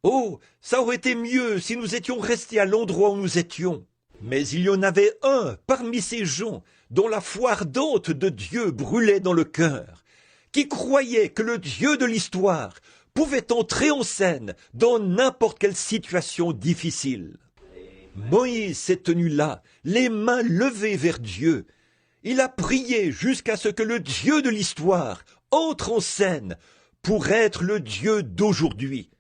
Oh, ça aurait été mieux si nous étions restés à l'endroit où nous étions. Mais il y en avait un parmi ces gens dont la foi ardente de Dieu brûlait dans le cœur, qui croyait que le Dieu de l'histoire pouvait entrer en scène dans n'importe quelle situation difficile. Moïse s'est tenu là, les mains levées vers Dieu. Il a prié jusqu'à ce que le Dieu de l'histoire entre en scène pour être le Dieu d'aujourd'hui.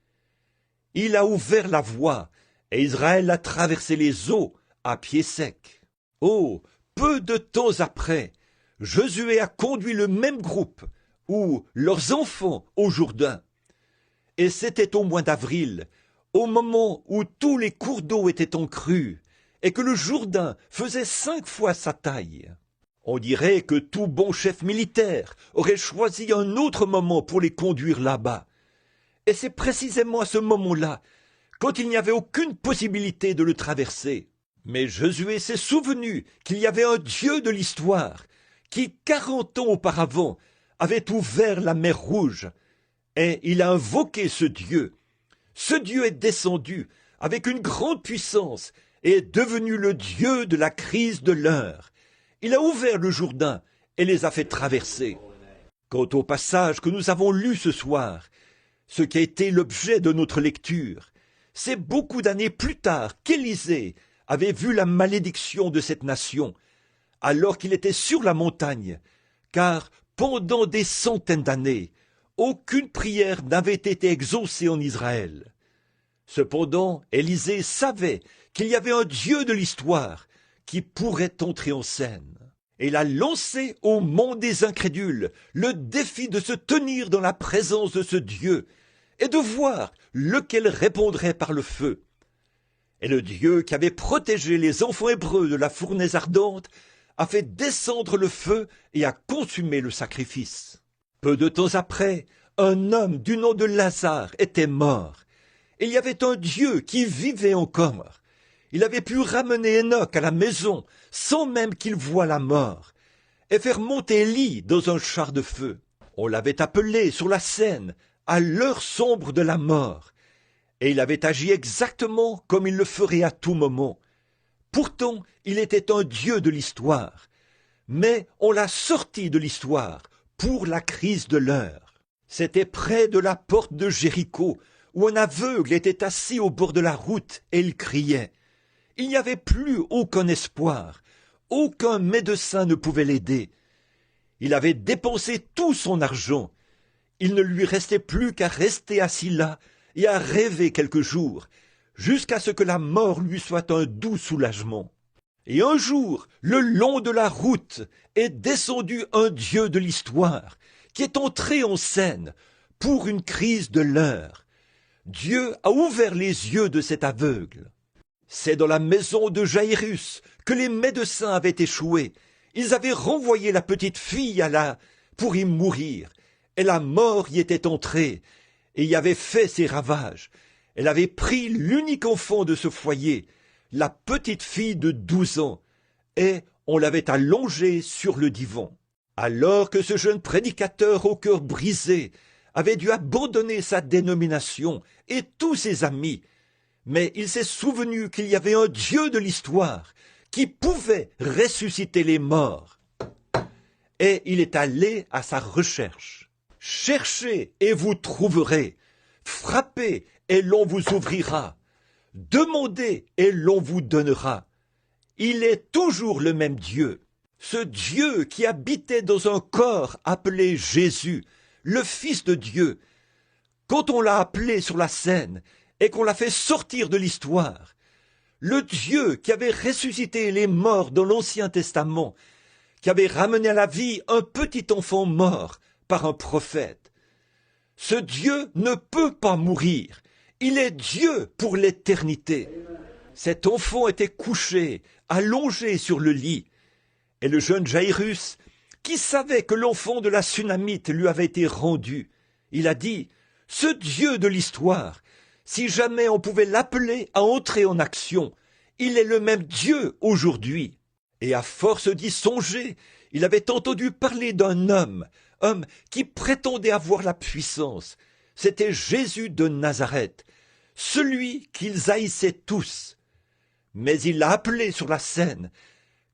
Il a ouvert la voie et Israël a traversé les eaux à pied sec. Oh, peu de temps après, Josué a conduit le même groupe, ou leurs enfants, au Jourdain. Et c'était au mois d'avril, au moment où tous les cours d'eau étaient en crue, et que le Jourdain faisait 5 fois sa taille. On dirait que tout bon chef militaire aurait choisi un autre moment pour les conduire là-bas. Et c'est précisément à ce moment-là, quand il n'y avait aucune possibilité de le traverser. Mais Josué s'est souvenu qu'il y avait un Dieu de l'histoire qui, 40 ans auparavant, avait ouvert la mer Rouge. Et il a invoqué ce Dieu. Ce Dieu est descendu avec une grande puissance et est devenu le Dieu de la crise de l'heure. Il a ouvert le Jourdain et les a fait traverser. Quant au passage que nous avons lu ce soir, ce qui a été l'objet de notre lecture, c'est beaucoup d'années plus tard qu'Élisée avait vu la malédiction de cette nation, alors qu'il était sur la montagne, car pendant des centaines d'années, aucune prière n'avait été exaucée en Israël. Cependant, Élisée savait qu'il y avait un Dieu de l'histoire qui pourrait entrer en scène. Et il a lancé au monde des incrédules le défi de se tenir dans la présence de ce Dieu et de voir lequel répondrait par le feu. Et le Dieu qui avait protégé les enfants hébreux de la fournaise ardente a fait descendre le feu et a consumé le sacrifice. Peu de temps après, un homme du nom de Lazare était mort. Il y avait un Dieu qui vivait encore. Il avait pu ramener Enoch à la maison sans même qu'il voie la mort et faire monter Élie dans un char de feu. On l'avait appelé sur la scène à l'heure sombre de la mort et il avait agi exactement comme il le ferait à tout moment. Pourtant, il était un Dieu de l'histoire, mais on l'a sorti de l'histoire pour la crise de l'heure. C'était près de la porte de Jéricho, où un aveugle était assis au bord de la route et il criait. Il n'y avait plus aucun espoir, aucun médecin ne pouvait l'aider. Il avait dépensé tout son argent. Il ne lui restait plus qu'à rester assis là et à rêver quelques jours, jusqu'à ce que la mort lui soit un doux soulagement. Et un jour, le long de la route, est descendu un Dieu de l'histoire, qui est entré en scène pour une crise de l'heure. Dieu a ouvert les yeux de cet aveugle. C'est dans la maison de Jaïrus que les médecins avaient échoué. Ils avaient renvoyé la petite fille pour y mourir, et la mort y était entrée, et y avait fait ses ravages. Elle avait pris l'unique enfant de ce foyer, la petite fille de 12 ans, et on l'avait allongée sur le divan. Alors que ce jeune prédicateur au cœur brisé avait dû abandonner sa dénomination et tous ses amis, mais il s'est souvenu qu'il y avait un Dieu de l'histoire qui pouvait ressusciter les morts. Et il est allé à sa recherche. Cherchez et vous trouverez. Frappez et l'on vous ouvrira. Demandez et l'on vous donnera. Il est toujours le même Dieu. Ce Dieu qui habitait dans un corps appelé Jésus, le Fils de Dieu. Quand on l'a appelé sur la scène et qu'on l'a fait sortir de l'histoire, le Dieu qui avait ressuscité les morts dans l'Ancien Testament, qui avait ramené à la vie un petit enfant mort par un prophète. Ce Dieu ne peut pas mourir. Il est Dieu pour l'éternité. Cet enfant était couché, allongé sur le lit. Et le jeune Jaïrus, qui savait que l'enfant de la Sunamite lui avait été rendu, il a dit, « Ce Dieu de l'histoire, si jamais on pouvait l'appeler à entrer en action, il est le même Dieu aujourd'hui. » Et à force d'y songer, il avait entendu parler d'un homme qui prétendait avoir la puissance. C'était Jésus de Nazareth, celui qu'ils haïssaient tous. Mais il l'a appelé sur la scène,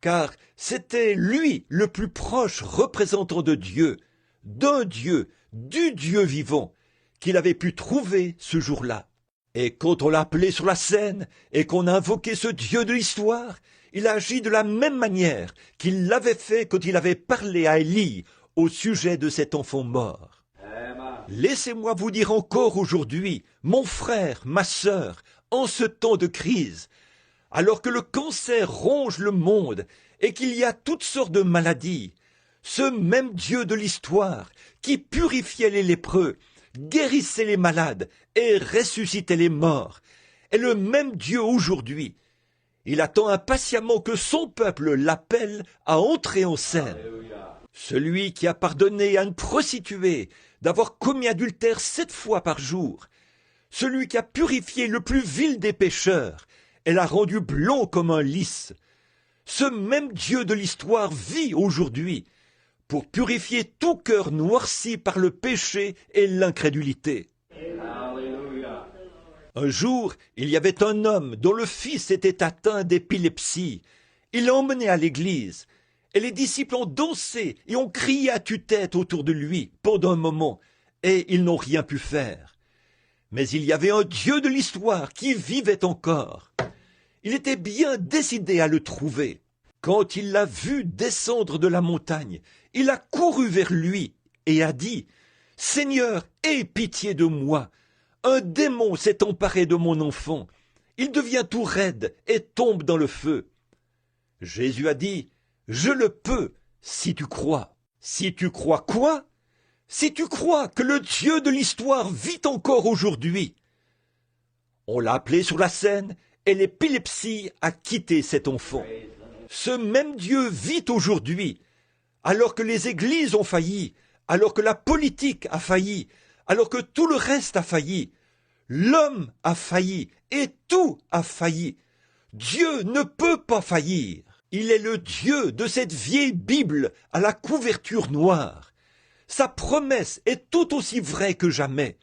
car c'était lui le plus proche représentant de Dieu, d'un Dieu, du Dieu vivant, qu'il avait pu trouver ce jour-là. Et quand on l'a appelé sur la scène et qu'on a invoqué ce Dieu de l'histoire, il a agi de la même manière qu'il l'avait fait quand il avait parlé à Élie au sujet de cet enfant mort. Laissez-moi vous dire encore aujourd'hui, mon frère, ma sœur, en ce temps de crise, alors que le cancer ronge le monde et qu'il y a toutes sortes de maladies, ce même Dieu de l'histoire qui purifiait les lépreux, guérissait les malades et ressuscitait les morts, est le même Dieu aujourd'hui. Il attend impatiemment que son peuple l'appelle à entrer en scène. Celui qui a pardonné à une prostituée d'avoir commis adultère 7 fois par jour, celui qui a purifié le plus vil des pécheurs et l'a rendu blanc comme un lys, ce même Dieu de l'histoire vit aujourd'hui pour purifier tout cœur noirci par le péché et l'incrédulité. Un jour, il y avait un homme dont le fils était atteint d'épilepsie. Il l'a emmené à l'église, et les disciples ont dansé et ont crié à tue-tête autour de lui pendant un moment, et ils n'ont rien pu faire. Mais il y avait un Dieu de l'histoire qui vivait encore. Il était bien décidé à le trouver. Quand il l'a vu descendre de la montagne, il a couru vers lui et a dit « Seigneur, aie pitié de moi. Un démon s'est emparé de mon enfant. Il devient tout raide et tombe dans le feu. » Jésus a dit « Je le peux, si tu crois. » Si tu crois quoi? Si tu crois que le Dieu de l'histoire vit encore aujourd'hui. On l'a appelé sur la scène et l'épilepsie a quitté cet enfant. Ce même Dieu vit aujourd'hui, alors que les églises ont failli, alors que la politique a failli, alors que tout le reste a failli. L'homme a failli et tout a failli. Dieu ne peut pas faillir. Il est le Dieu de cette vieille Bible à la couverture noire. Sa promesse est tout aussi vraie que jamais.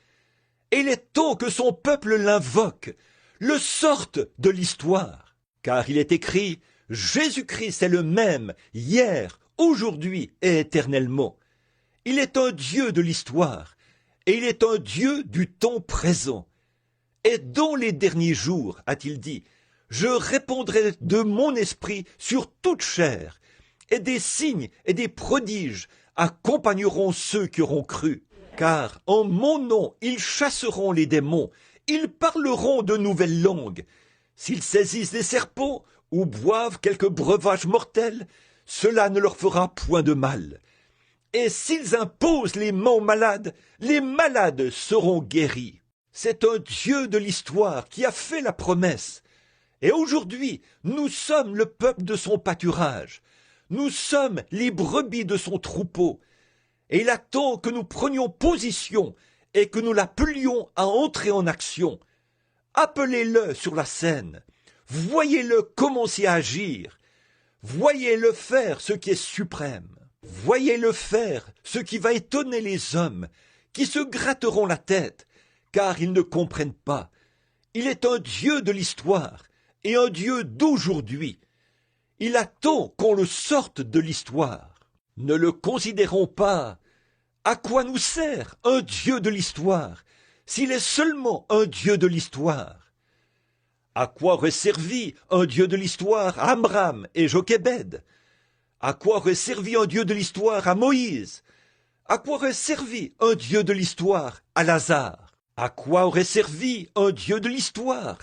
Et il est temps que son peuple l'invoque, le sorte de l'histoire. Car il est écrit, Jésus-Christ est le même hier, aujourd'hui et éternellement. Il est un Dieu de l'histoire, et il est un Dieu du temps présent. Et dans les derniers jours, a-t-il dit, je répandrai de mon esprit sur toute chair, et des signes et des prodiges accompagneront ceux qui auront cru. Car en mon nom, ils chasseront les démons, ils parleront de nouvelles langues. S'ils saisissent des serpents ou boivent quelques breuvages mortels, cela ne leur fera point de mal. Et s'ils imposent les mains aux malades, les malades seront guéris. C'est un Dieu de l'histoire qui a fait la promesse. Et aujourd'hui, nous sommes le peuple de son pâturage. Nous sommes les brebis de son troupeau. Et il attend que nous prenions position et que nous l'appelions à entrer en action. Appelez-le sur la scène. Voyez-le commencer à agir. Voyez-le faire ce qui est suprême. Voyez-le faire ce qui va étonner les hommes, qui se gratteront la tête, car ils ne comprennent pas. Il est un Dieu de l'histoire et un Dieu d'aujourd'hui. Il attend qu'on le sorte de l'histoire. Ne le considérons pas. À quoi nous sert un Dieu de l'histoire s'il est seulement un Dieu de l'histoire? À quoi aurait servi un Dieu de l'histoire à Amram et Jochébed? À quoi aurait servi un Dieu de l'histoire à Moïse? À quoi aurait servi un Dieu de l'histoire à Lazare? À quoi aurait servi un Dieu de l'histoire?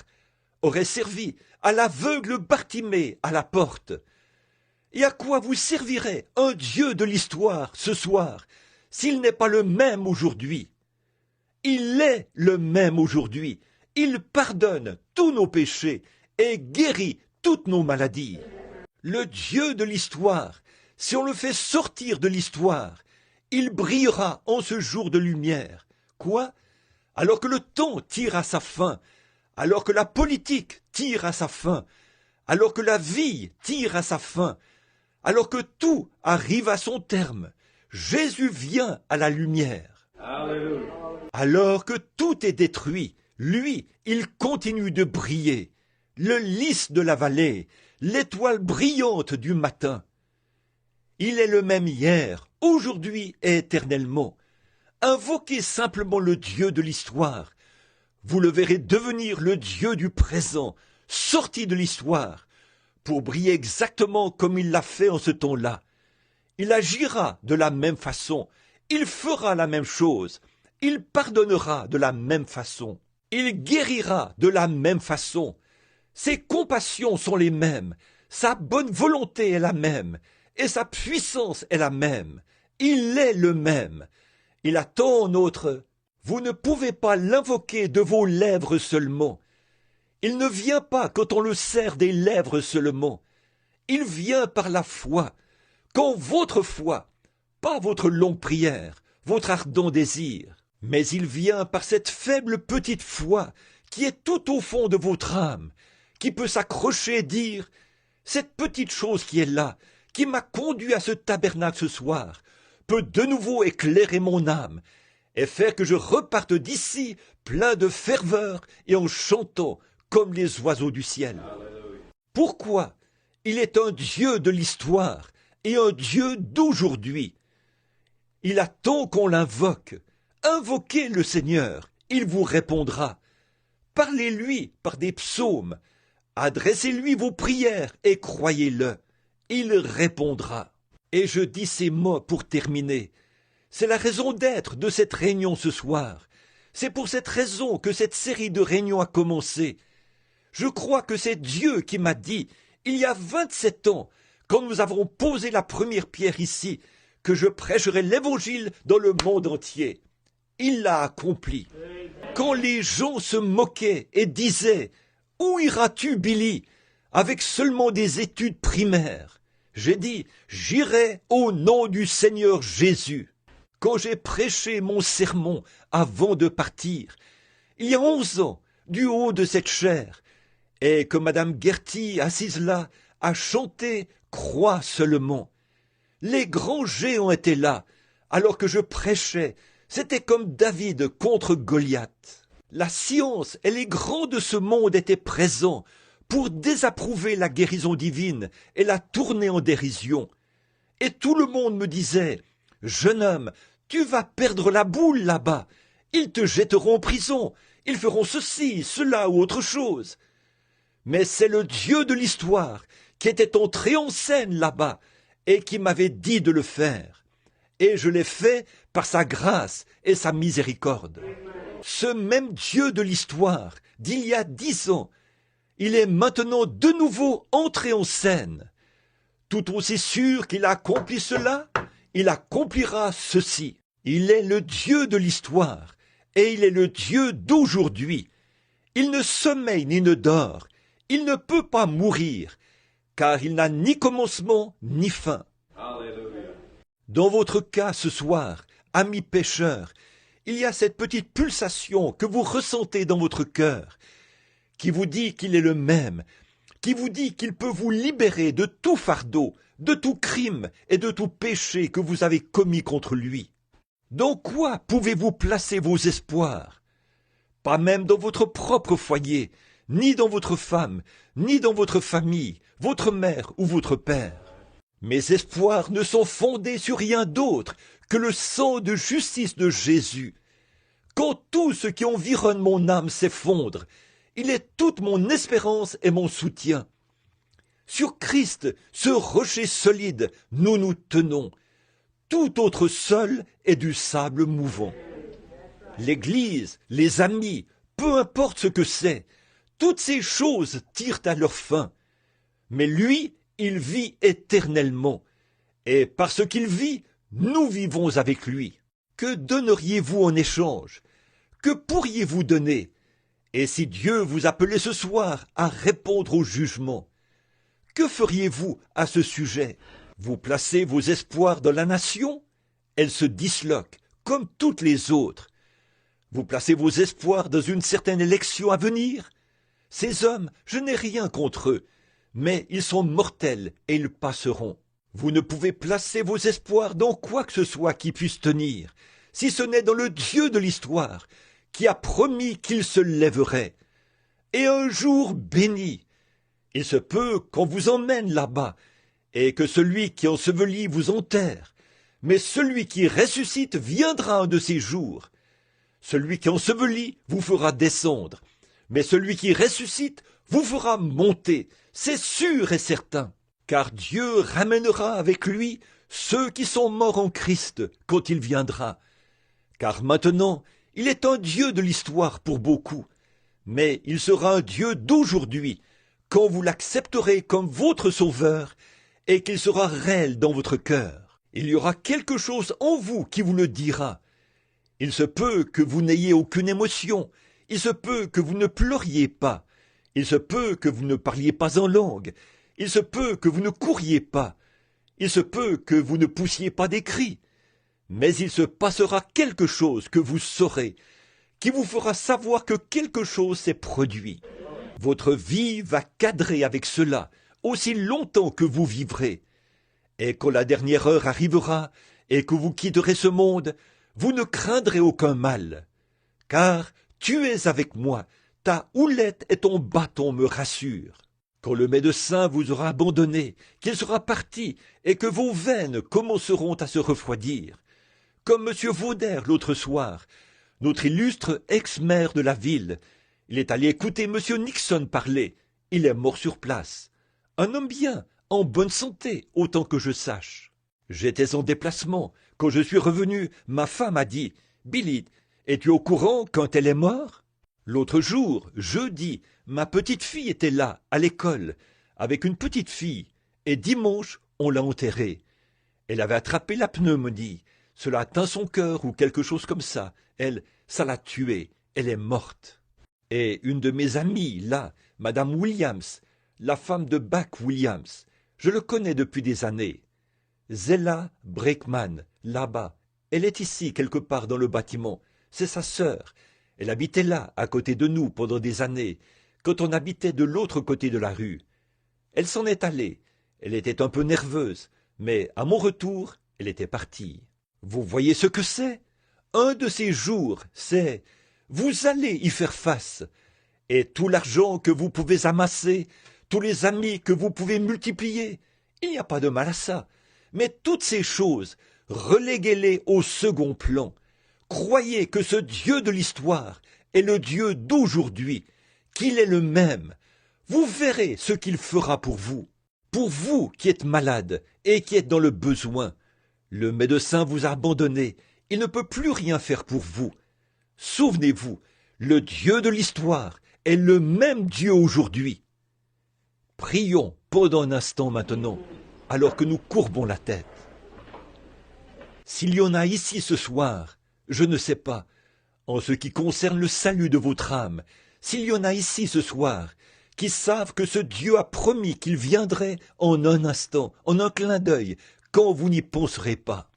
Aurait servi à l'aveugle Bartimée à la porte. Et à quoi vous servirait un Dieu de l'histoire ce soir s'il n'est pas le même aujourd'hui? Il est le même aujourd'hui. Il pardonne tous nos péchés et guérit toutes nos maladies. Le Dieu de l'histoire, si on le fait sortir de l'histoire, il brillera en ce jour de lumière. Quoi? Alors que le temps tire à sa fin, alors que la politique tire à sa fin, alors que la vie tire à sa fin, alors que tout arrive à son terme, Jésus vient à la lumière. Alléluia. Alors que tout est détruit, lui, il continue de briller, le lys de la vallée, l'étoile brillante du matin. Il est le même hier, aujourd'hui et éternellement. Invoquez simplement le Dieu de l'histoire. Vous le verrez devenir le Dieu du présent, sorti de l'histoire, pour briller exactement comme il l'a fait en ce temps-là. Il agira de la même façon, il fera la même chose, il pardonnera de la même façon, il guérira de la même façon. Ses compassions sont les mêmes, sa bonne volonté est la même, et sa puissance est la même. Il est le même. Il attend notre... Vous ne pouvez pas l'invoquer de vos lèvres seulement. Il ne vient pas quand on le serre des lèvres seulement. Il vient par la foi. Quand votre foi, pas votre longue prière, votre ardent désir, mais il vient par cette faible petite foi qui est tout au fond de votre âme, qui peut s'accrocher et dire « Cette petite chose qui est là, qui m'a conduit à ce tabernacle ce soir, peut de nouveau éclairer mon âme et faire que je reparte d'ici plein de ferveur et en chantant comme les oiseaux du ciel. Pourquoi? Il est un Dieu de l'histoire et un Dieu d'aujourd'hui. Il attend qu'on l'invoque. Invoquez le Seigneur, il vous répondra. Parlez-lui par des psaumes. Adressez-lui vos prières et croyez-le. Il répondra. Et je dis ces mots pour terminer. C'est la raison d'être de cette réunion ce soir. C'est pour cette raison que cette série de réunions a commencé. Je crois que c'est Dieu qui m'a dit, il y a 27 ans, quand nous avons posé la première pierre ici, que je prêcherai l'évangile dans le monde entier. Il l'a accompli. Quand les gens se moquaient et disaient « Où iras-tu, Billy ?» avec seulement des études primaires, j'ai dit « J'irai au nom du Seigneur Jésus ». Quand j'ai prêché mon sermon avant de partir, il y a 11 ans, du haut de cette chaire, et que Madame Gerty, assise là, a chanté « Crois seulement ». Les grands géants étaient là, alors que je prêchais. C'était comme David contre Goliath. La science et les grands de ce monde étaient présents pour désapprouver la guérison divine et la tourner en dérision. Et tout le monde me disait « Jeune homme, tu vas perdre la boule là-bas. Ils te jetteront en prison. Ils feront ceci, cela ou autre chose. » Mais c'est le Dieu de l'histoire qui était entré en scène là-bas et qui m'avait dit de le faire. Et je l'ai fait par sa grâce et sa miséricorde. Ce même Dieu de l'histoire d'il y a 10 ans, il est maintenant de nouveau entré en scène. Tout aussi sûr qu'il a accompli cela, il accomplira ceci. Il est le Dieu de l'histoire et il est le Dieu d'aujourd'hui. Il ne sommeille ni ne dort, il ne peut pas mourir, car il n'a ni commencement ni fin. Alléluia. Dans votre cas ce soir, amis pécheurs, il y a cette petite pulsation que vous ressentez dans votre cœur, qui vous dit qu'il est le même, qui vous dit qu'il peut vous libérer de tout fardeau, de tout crime et de tout péché que vous avez commis contre lui. Dans quoi pouvez-vous placer vos espoirs? Pas même dans votre propre foyer, ni dans votre femme, ni dans votre famille, votre mère ou votre père. Mes espoirs ne sont fondés sur rien d'autre que le sang de justice de Jésus. Quand tout ce qui environne mon âme s'effondre, il est toute mon espérance et mon soutien. Sur Christ, ce rocher solide, nous nous tenons. Tout autre sol est du sable mouvant. L'Église, les amis, peu importe ce que c'est, toutes ces choses tirent à leur fin. Mais lui, il vit éternellement. Et parce qu'il vit, nous vivons avec lui. Que donneriez-vous en échange? Que pourriez-vous donner? Et si Dieu vous appelait ce soir à répondre au jugement, que feriez-vous à ce sujet? Vous placez vos espoirs dans la nation? Elle se disloque, comme toutes les autres. Vous placez vos espoirs dans une certaine élection à venir? Ces hommes, je n'ai rien contre eux, mais ils sont mortels et ils passeront. Vous ne pouvez placer vos espoirs dans quoi que ce soit qui puisse tenir, si ce n'est dans le Dieu de l'histoire, qui a promis qu'il se lèverait. Et un jour béni, il se peut qu'on vous emmène là-bas, et que celui qui ensevelit vous enterre, mais celui qui ressuscite viendra un de ces jours. Celui qui ensevelit vous fera descendre, mais celui qui ressuscite vous fera monter, c'est sûr et certain, car Dieu ramènera avec lui ceux qui sont morts en Christ quand il viendra. Car maintenant, il est un Dieu de l'histoire pour beaucoup, mais il sera un Dieu d'aujourd'hui, quand vous l'accepterez comme votre sauveur et qu'il sera réel dans votre cœur. Il y aura quelque chose en vous qui vous le dira. Il se peut que vous n'ayez aucune émotion, il se peut que vous ne pleuriez pas, il se peut que vous ne parliez pas en langue, il se peut que vous ne couriez pas, il se peut que vous ne poussiez pas des cris, mais il se passera quelque chose que vous saurez, qui vous fera savoir que quelque chose s'est produit. Votre vie va cadrer avec cela, aussi longtemps que vous vivrez. Et quand la dernière heure arrivera, et que vous quitterez ce monde, vous ne craindrez aucun mal. Car tu es avec moi, ta houlette et ton bâton me rassurent. Quand le médecin vous aura abandonné, qu'il sera parti, et que vos veines commenceront à se refroidir, comme M. Vauder l'autre soir, notre illustre ex-maire de la ville, il est allé écouter M. Nixon parler, il est mort sur place. Un homme bien, en bonne santé, autant que je sache. J'étais en déplacement. Quand je suis revenu, ma femme a dit « Billy, es-tu au courant quand elle est morte ?» L'autre jour, jeudi, ma petite fille était là, à l'école, avec une petite fille, et dimanche, on l'a enterrée. Elle avait attrapé la pneumonie. Cela atteint son cœur ou quelque chose comme ça. Ça l'a tuée. Elle est morte. Et une de mes amies, là, Madame Williams, la femme de Buck Williams, je le connais depuis des années. Zella Breckman, là-bas, elle est ici quelque part dans le bâtiment. C'est sa sœur. Elle habitait là, à côté de nous, pendant des années, quand on habitait de l'autre côté de la rue. Elle s'en est allée. Elle était un peu nerveuse, mais à mon retour, elle était partie. Vous voyez ce que c'est? Un de ces jours, c'est... Vous allez y faire face. Et tout l'argent que vous pouvez amasser, tous les amis que vous pouvez multiplier, il n'y a pas de mal à ça. Mais toutes ces choses, reléguez-les au second plan. Croyez que ce Dieu de l'histoire est le Dieu d'aujourd'hui, qu'il est le même. Vous verrez ce qu'il fera pour vous qui êtes malade et qui êtes dans le besoin. Le médecin vous a abandonné, il ne peut plus rien faire pour vous. Souvenez-vous, le Dieu de l'histoire est le même Dieu aujourd'hui. Prions pendant un instant maintenant, alors que nous courbons la tête. S'il y en a ici ce soir, je ne sais pas, en ce qui concerne le salut de votre âme, s'il y en a ici ce soir, qui savent que ce Dieu a promis qu'il viendrait en un instant, en un clin d'œil, quand vous n'y penserez pas.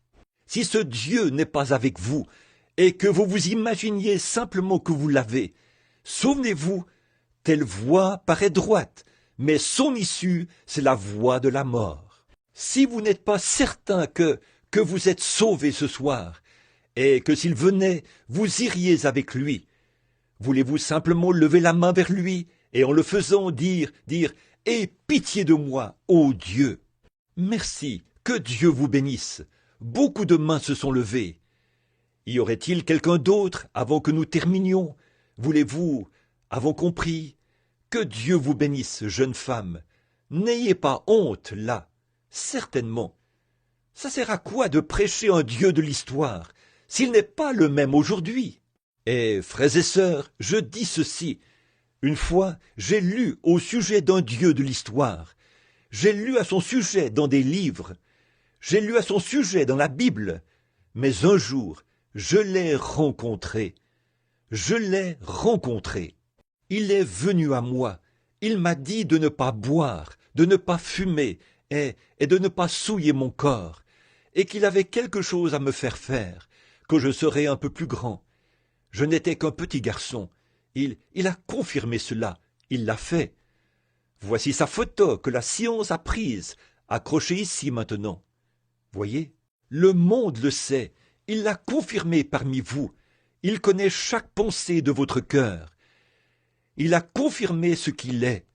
Si ce Dieu n'est pas avec vous, et que vous vous imaginiez simplement que vous l'avez, souvenez-vous, telle voie paraît droite, mais son issue, c'est la voie de la mort. Si vous n'êtes pas certain que vous êtes sauvé ce soir, et que s'il venait, vous iriez avec lui, voulez-vous simplement lever la main vers lui, et en le faisant dire « Aie pitié de moi, ô Dieu !» Merci, que Dieu vous bénisse. Beaucoup de mains se sont levées. Y aurait-il quelqu'un d'autre avant que nous terminions? Voulez-vous, avons compris? Que Dieu vous bénisse, jeune femme. N'ayez pas honte, là. Certainement. Ça sert à quoi de prêcher un Dieu de l'histoire, s'il n'est pas le même aujourd'hui? Et, frères et sœurs, je dis ceci. Une fois, j'ai lu au sujet d'un Dieu de l'histoire. J'ai lu à son sujet dans des livres. J'ai lu à son sujet dans la Bible. Mais un jour, je l'ai rencontré. Je l'ai rencontré. Il est venu à moi. Il m'a dit de ne pas boire, de ne pas fumer et de ne pas souiller mon corps, et qu'il avait quelque chose à me faire faire, que je serais un peu plus grand. Je n'étais qu'un petit garçon. Il a confirmé cela. Il l'a fait. Voici sa photo que la science a prise, accrochée ici maintenant. Voyez, le monde le sait. Il l'a confirmé parmi vous. Il connaît chaque pensée de votre cœur. Il a confirmé ce qu'il est.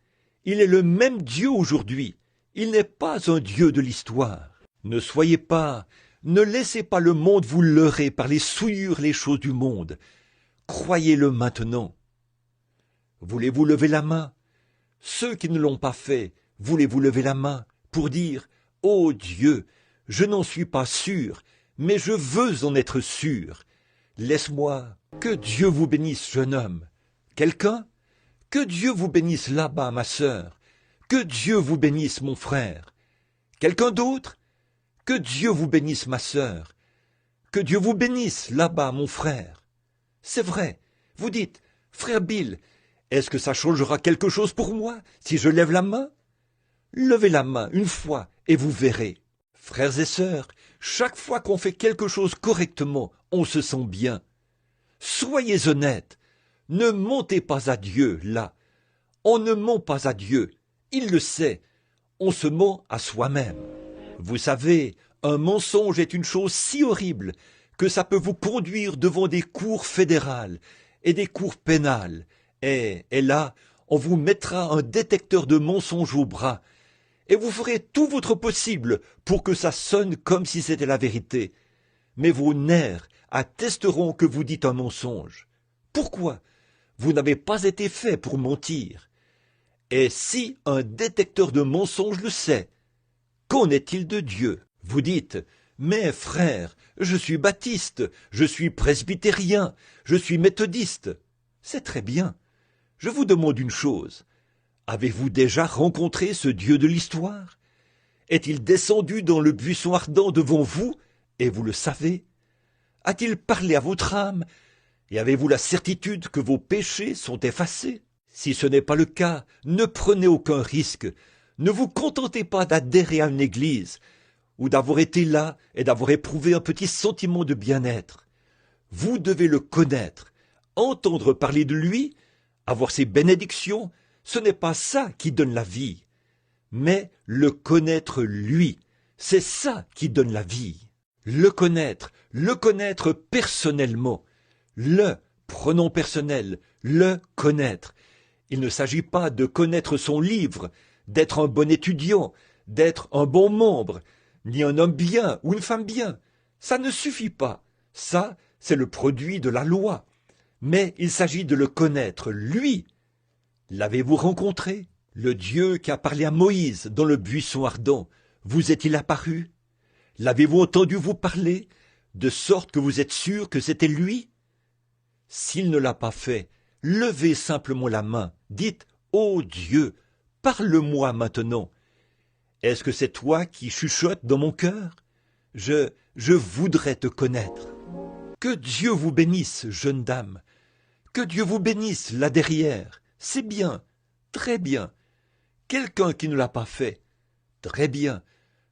Il est le même Dieu aujourd'hui. Il n'est pas un Dieu de l'histoire. Ne soyez pas, ne laissez pas le monde vous leurrer par les souillures, les choses du monde. Croyez-le maintenant. Voulez-vous lever la main? Ceux qui ne l'ont pas fait, voulez-vous lever la main pour dire « Ô Dieu, je n'en suis pas sûr, mais je veux en être sûr. Laisse-moi. Que Dieu vous bénisse, jeune homme. Quelqu'un? Que Dieu vous bénisse là-bas, ma sœur. Que Dieu vous bénisse, mon frère. Quelqu'un d'autre? Que Dieu vous bénisse, ma sœur. Que Dieu vous bénisse là-bas, mon frère. C'est vrai. Vous dites, frère Bill, est-ce que ça changera quelque chose pour moi si je lève la main? Levez la main une fois et vous verrez. Frères et sœurs, chaque fois qu'on fait quelque chose correctement, on se sent bien. Soyez honnêtes. Ne mentez pas à Dieu, là. On ne ment pas à Dieu. Il le sait. On se ment à soi-même. Vous savez, Un mensonge est une chose si horrible que ça peut vous conduire devant des cours fédérales et des cours pénales. Et là, on vous mettra un détecteur de mensonges au bras, et vous ferez tout votre possible pour que ça sonne comme si c'était la vérité. Mais vos nerfs attesteront que vous dites un mensonge. Pourquoi? Vous n'avez pas été fait pour mentir. Et si un détecteur de mensonges le sait, qu'en est-il de Dieu? Vous dites, mais frère, je suis baptiste, je suis presbytérien, je suis méthodiste. C'est très bien. Je vous demande une chose. Avez-vous déjà rencontré ce Dieu de l'histoire? Est-il descendu dans le buisson ardent devant vous, et vous le savez? A-t-il parlé à votre âme, et avez-vous la certitude que vos péchés sont effacés? Si ce n'est pas le cas, ne prenez aucun risque. Ne vous contentez pas d'adhérer à une église, ou d'avoir été là et d'avoir éprouvé un petit sentiment de bien-être. Vous devez le connaître, entendre parler de lui, avoir ses bénédictions. Ce n'est pas ça qui donne la vie, mais le connaître lui, c'est ça qui donne la vie. Le connaître personnellement, le pronom personnel, le connaître. Il ne s'agit pas de connaître son livre, d'être un bon étudiant, d'être un bon membre, ni un homme bien ou une femme bien. Ça ne suffit pas. Ça, c'est le produit de la loi. Mais il s'agit de le connaître, lui. L'avez-vous rencontré? Le Dieu qui a parlé à Moïse dans le buisson ardent, vous est-il apparu? L'avez-vous entendu vous parler, de sorte que vous êtes sûr que c'était lui? S'il ne l'a pas fait, levez simplement la main, dites « Ô Dieu, parle-moi maintenant ». Est-ce que c'est toi qui chuchotes dans mon cœur? Je voudrais te connaître. Que Dieu vous bénisse, jeune dame. Que Dieu vous bénisse là derrière. C'est bien, très bien. Quelqu'un qui ne l'a pas fait. Très bien.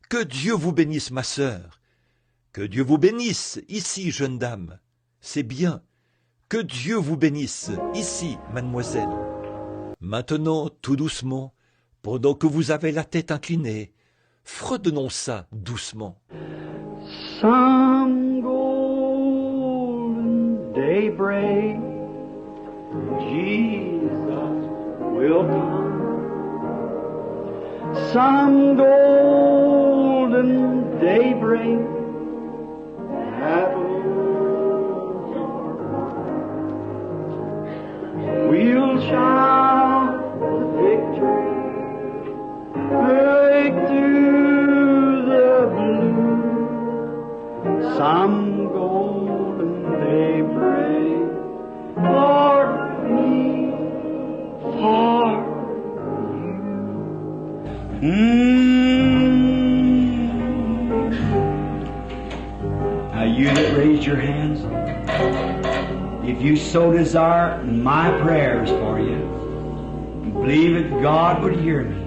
Que Dieu vous bénisse, ma sœur. Que Dieu vous bénisse ici, jeune dame. C'est bien. Que Dieu vous bénisse ici, mademoiselle. Maintenant, tout doucement, pendant que vous avez la tête inclinée, fredonnons ça doucement. Some golden daybreak, Jesus will come. Some golden daybreak, that we'll shout the victory, break through the blue. Some golden daybreak for me, for Now you that raised your hands, if you so desire my prayers for you, and believe that God would hear me,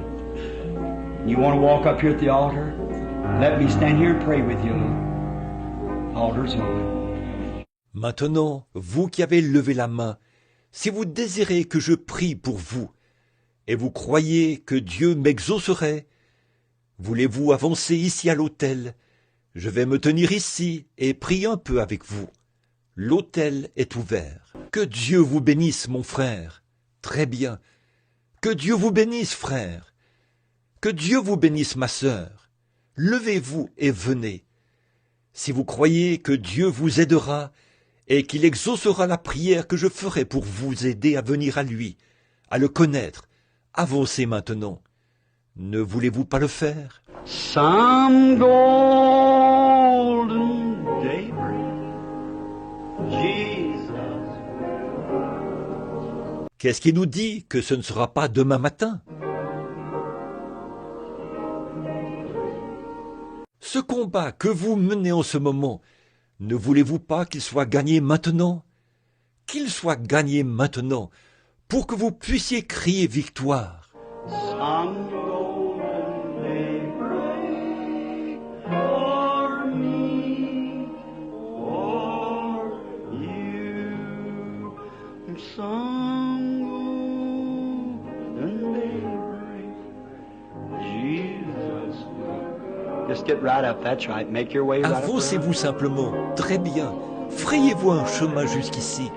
and you want to walk up here at the altar, let me stand here and pray with you. Altar's open. Maintenant, vous qui avez levé la main, si vous désirez que je prie pour vous, et vous croyez que Dieu m'exaucerait, voulez-vous avancer ici à l'autel? Je vais me tenir ici et prier un peu avec vous. L'autel est ouvert. Que Dieu vous bénisse, mon frère. Très bien. Que Dieu vous bénisse, frère. Que Dieu vous bénisse, ma sœur. Levez-vous et venez. Si vous croyez que Dieu vous aidera et qu'il exaucera la prière que je ferai pour vous aider à venir à lui, à le connaître, avancez maintenant. Ne voulez-vous pas le faire? Some golden daybreak, Jesus. Qu'est-ce qui nous dit que ce ne sera pas demain matin? Ce combat que vous menez en ce moment, ne voulez-vous pas qu'il soit gagné maintenant? Qu'il soit gagné maintenant, pour que vous puissiez crier victoire. Some golden daybreak for me, for you. Some golden daybreak, Jesus. Just get right up. That's right. Make your way right up. Avancez-vous simplement. Très bien. Frayez-vous un chemin jusqu'ici.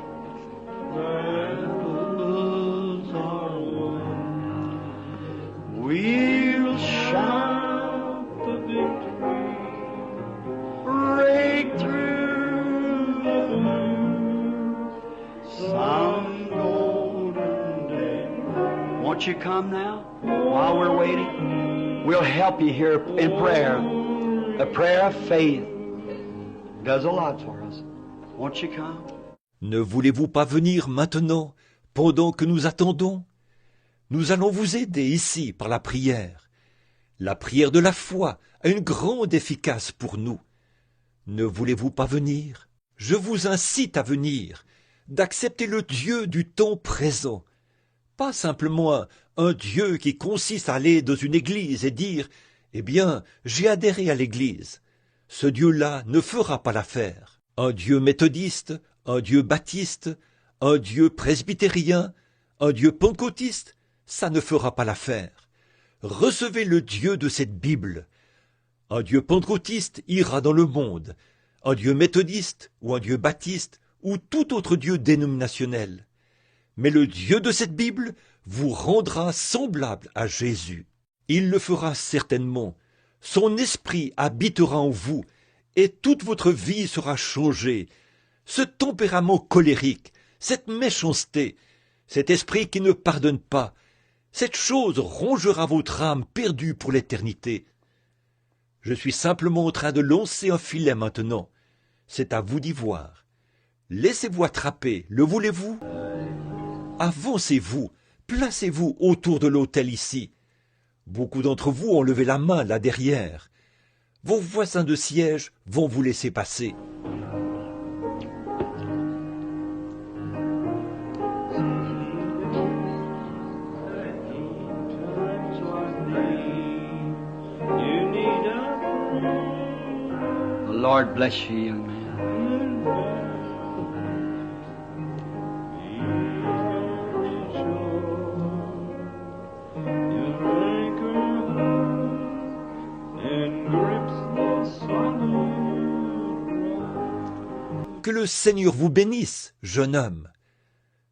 We'll shout the victory, break through the blue, some golden day. Won't you come now? While we're waiting, we'll help you here in prayer. A prayer of faith does a lot for us. Won't you come? Ne voulez-vous pas venir maintenant, pendant que nous attendons? Nous allons vous aider ici par la prière. La prière de la foi a une grande efficace pour nous. Ne voulez-vous pas venir? Je vous incite à venir, d'accepter le Dieu du temps présent. Pas simplement un Dieu qui consiste à aller dans une église et dire « Eh bien, j'ai adhéré à l'église ». Ce Dieu-là ne fera pas l'affaire. Un Dieu méthodiste, un Dieu baptiste, un Dieu presbytérien, un Dieu pentecôtiste, ça ne fera pas l'affaire. Recevez le Dieu de cette Bible. Un Dieu pentecôtiste ira dans le monde, un Dieu méthodiste ou un Dieu baptiste ou tout autre Dieu dénominationnel. Mais le Dieu de cette Bible vous rendra semblable à Jésus. Il le fera certainement. Son esprit habitera en vous et toute votre vie sera changée. Ce tempérament colérique, cette méchanceté, cet esprit qui ne pardonne pas, cette chose rongera votre âme perdue pour l'éternité. Je suis simplement en train de lancer un filet maintenant. C'est à vous d'y voir. Laissez-vous attraper, le voulez-vous? Avancez-vous, placez-vous autour de l'autel ici. Beaucoup d'entre vous ont levé la main là derrière. Vos voisins de siège vont vous laisser passer. The Lord bless you, young man. Que le Seigneur vous bénisse, jeune homme.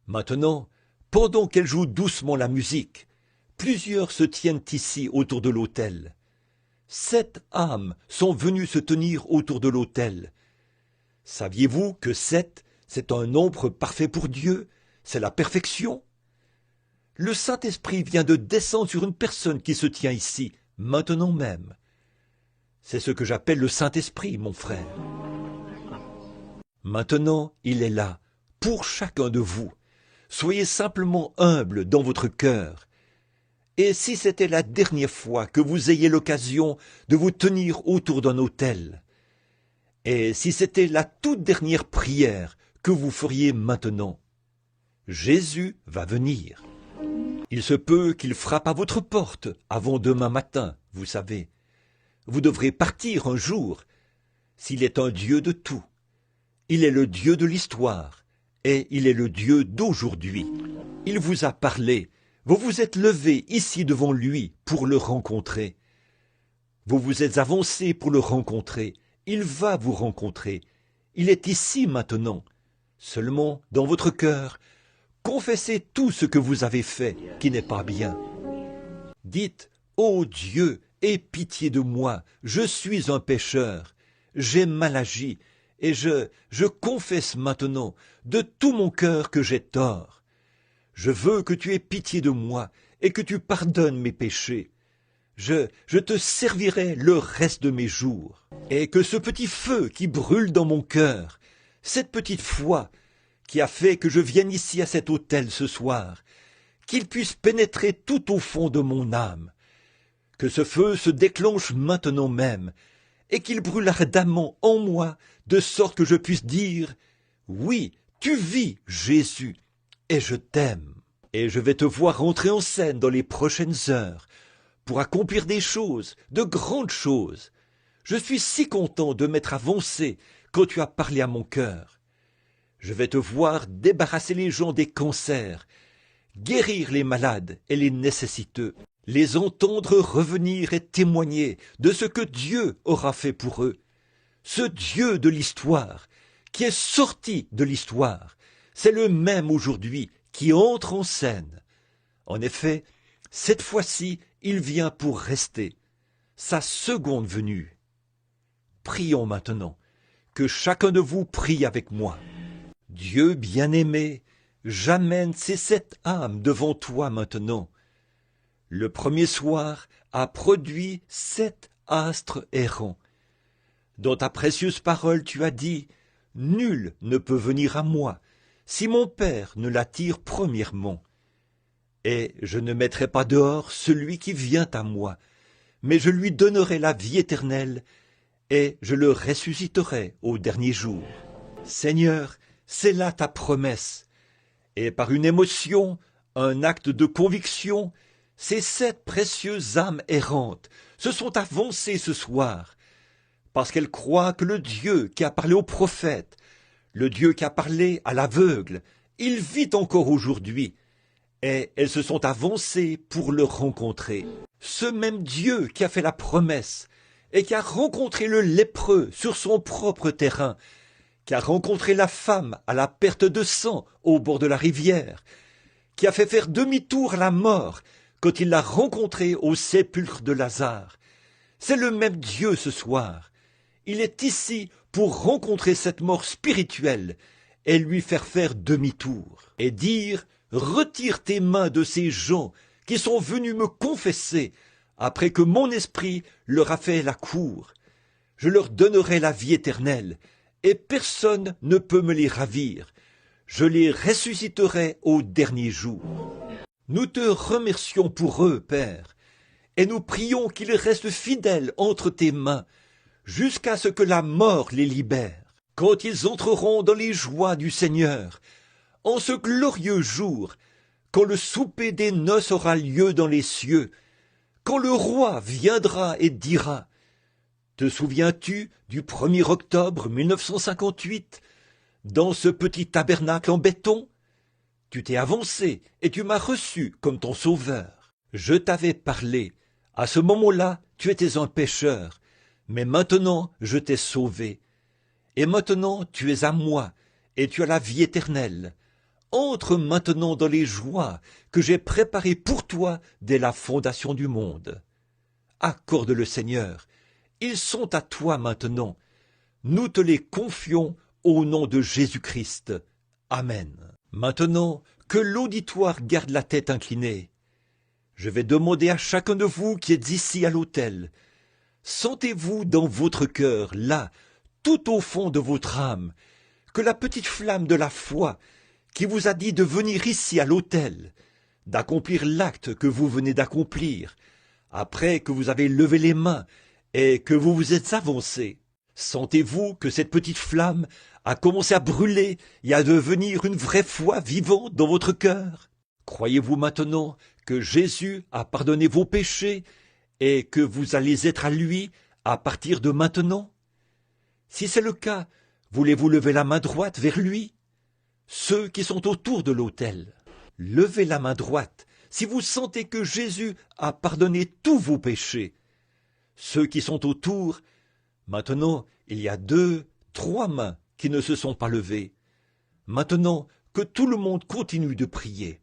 Maintenant, pendant qu'elle joue doucement la musique, plusieurs se tiennent ici autour de l'autel. 7 âmes sont venues se tenir autour de l'autel. Saviez-vous que 7, c'est un nombre parfait pour Dieu? C'est la perfection. Le Saint-Esprit vient de descendre sur une personne qui se tient ici, maintenant même. C'est ce que j'appelle le Saint-Esprit, mon frère. Maintenant, il est là, pour chacun de vous. Soyez simplement humble dans votre cœur. Et si c'était la dernière fois que vous ayez l'occasion de vous tenir autour d'un autel, et si c'était la toute dernière prière que vous feriez maintenant, Jésus va venir. Il se peut qu'il frappe à votre porte avant demain matin, vous savez. Vous devrez partir un jour, s'il est un Dieu de tout. Il est le Dieu de l'histoire, et il est le Dieu d'aujourd'hui. Il vous a parlé, vous vous êtes levé ici devant lui pour le rencontrer. Vous vous êtes avancé pour le rencontrer, il va vous rencontrer. Il est ici maintenant. Seulement, dans votre cœur, confessez tout ce que vous avez fait qui n'est pas bien. Dites, « Ô Dieu, aie pitié de moi, je suis un pécheur, j'ai mal agi, et je confesse maintenant de tout mon cœur que j'ai tort. Je veux que tu aies pitié de moi et que tu pardonnes mes péchés. Je te servirai le reste de mes jours. Et que ce petit feu qui brûle dans mon cœur, cette petite foi qui a fait que je vienne ici à cet autel ce soir, qu'il puisse pénétrer tout au fond de mon âme. Que ce feu se déclenche maintenant même, et qu'il brûle ardemment en moi, de sorte que je puisse dire « Oui, tu vis, Jésus, et je t'aime. » Et je vais te voir rentrer en scène dans les prochaines heures, pour accomplir des choses, de grandes choses. Je suis si content de m'être avancé quand tu as parlé à mon cœur. Je vais te voir débarrasser les gens des cancers, guérir les malades et les nécessiteux, les entendre revenir et témoigner de ce que Dieu aura fait pour eux. Ce Dieu de l'histoire, qui est sorti de l'histoire, c'est le même aujourd'hui qui entre en scène. En effet, cette fois-ci, il vient pour rester, sa seconde venue. Prions maintenant, que chacun de vous prie avec moi. Dieu bien-aimé, j'amène ces 7 âmes devant toi maintenant. Le premier soir a produit 7 astres errants. Dans ta précieuse parole, tu as dit « Nul ne peut venir à moi si mon Père ne l'attire premièrement. Et je ne mettrai pas dehors celui qui vient à moi, mais je lui donnerai la vie éternelle et je le ressusciterai au dernier jour. Seigneur, c'est là ta promesse. Et par une émotion, un acte de conviction, ces 7 précieuses âmes errantes se sont avancées ce soir, parce qu'elles croient que le Dieu qui a parlé aux prophètes, le Dieu qui a parlé à l'aveugle, il vit encore aujourd'hui, et elles se sont avancées pour le rencontrer. Ce même Dieu qui a fait la promesse, et qui a rencontré le lépreux sur son propre terrain, qui a rencontré la femme à la perte de sang au bord de la rivière, qui a fait faire demi-tour à la mort quand il l'a rencontré au sépulcre de Lazare. C'est le même Dieu ce soir. Il est ici pour rencontrer cette mort spirituelle et lui faire demi-tour et dire « Retire tes mains de ces gens qui sont venus me confesser après que mon esprit leur a fait la cour. Je leur donnerai la vie éternelle et personne ne peut me les ravir. Je les ressusciterai au dernier jour. » Nous te remercions pour eux, Père, et nous prions qu'ils restent fidèles entre tes mains jusqu'à ce que la mort les libère. Quand ils entreront dans les joies du Seigneur, en ce glorieux jour, quand le souper des noces aura lieu dans les cieux, quand le roi viendra et dira « Te souviens-tu du 1er octobre 1958, dans ce petit tabernacle en béton ? Tu t'es avancé et tu m'as reçu comme ton sauveur. Je t'avais parlé. À ce moment-là, tu étais un pécheur, mais maintenant je t'ai sauvé. Et maintenant tu es à moi, et tu as la vie éternelle. Entre maintenant dans les joies que j'ai préparées pour toi dès la fondation du monde. Accorde-le, Seigneur. Ils sont à toi maintenant. Nous te les confions au nom de Jésus-Christ. Amen. Maintenant, que l'auditoire garde la tête inclinée. Je vais demander à chacun de vous qui êtes ici à l'autel, sentez-vous dans votre cœur, là, tout au fond de votre âme, que la petite flamme de la foi qui vous a dit de venir ici à l'autel, d'accomplir l'acte que vous venez d'accomplir, après que vous avez levé les mains et que vous vous êtes avancé, sentez-vous que cette petite flamme a commencé à brûler et à devenir une vraie foi vivante dans votre cœur? Croyez-vous maintenant que Jésus a pardonné vos péchés et que vous allez être à lui à partir de maintenant? Si c'est le cas, voulez-vous lever la main droite vers lui? Ceux qui sont autour de l'autel, levez la main droite si vous sentez que Jésus a pardonné tous vos péchés. Ceux qui sont autour, maintenant il y a 2, 3 mains qui ne se sont pas levées. Maintenant que tout le monde continue de prier.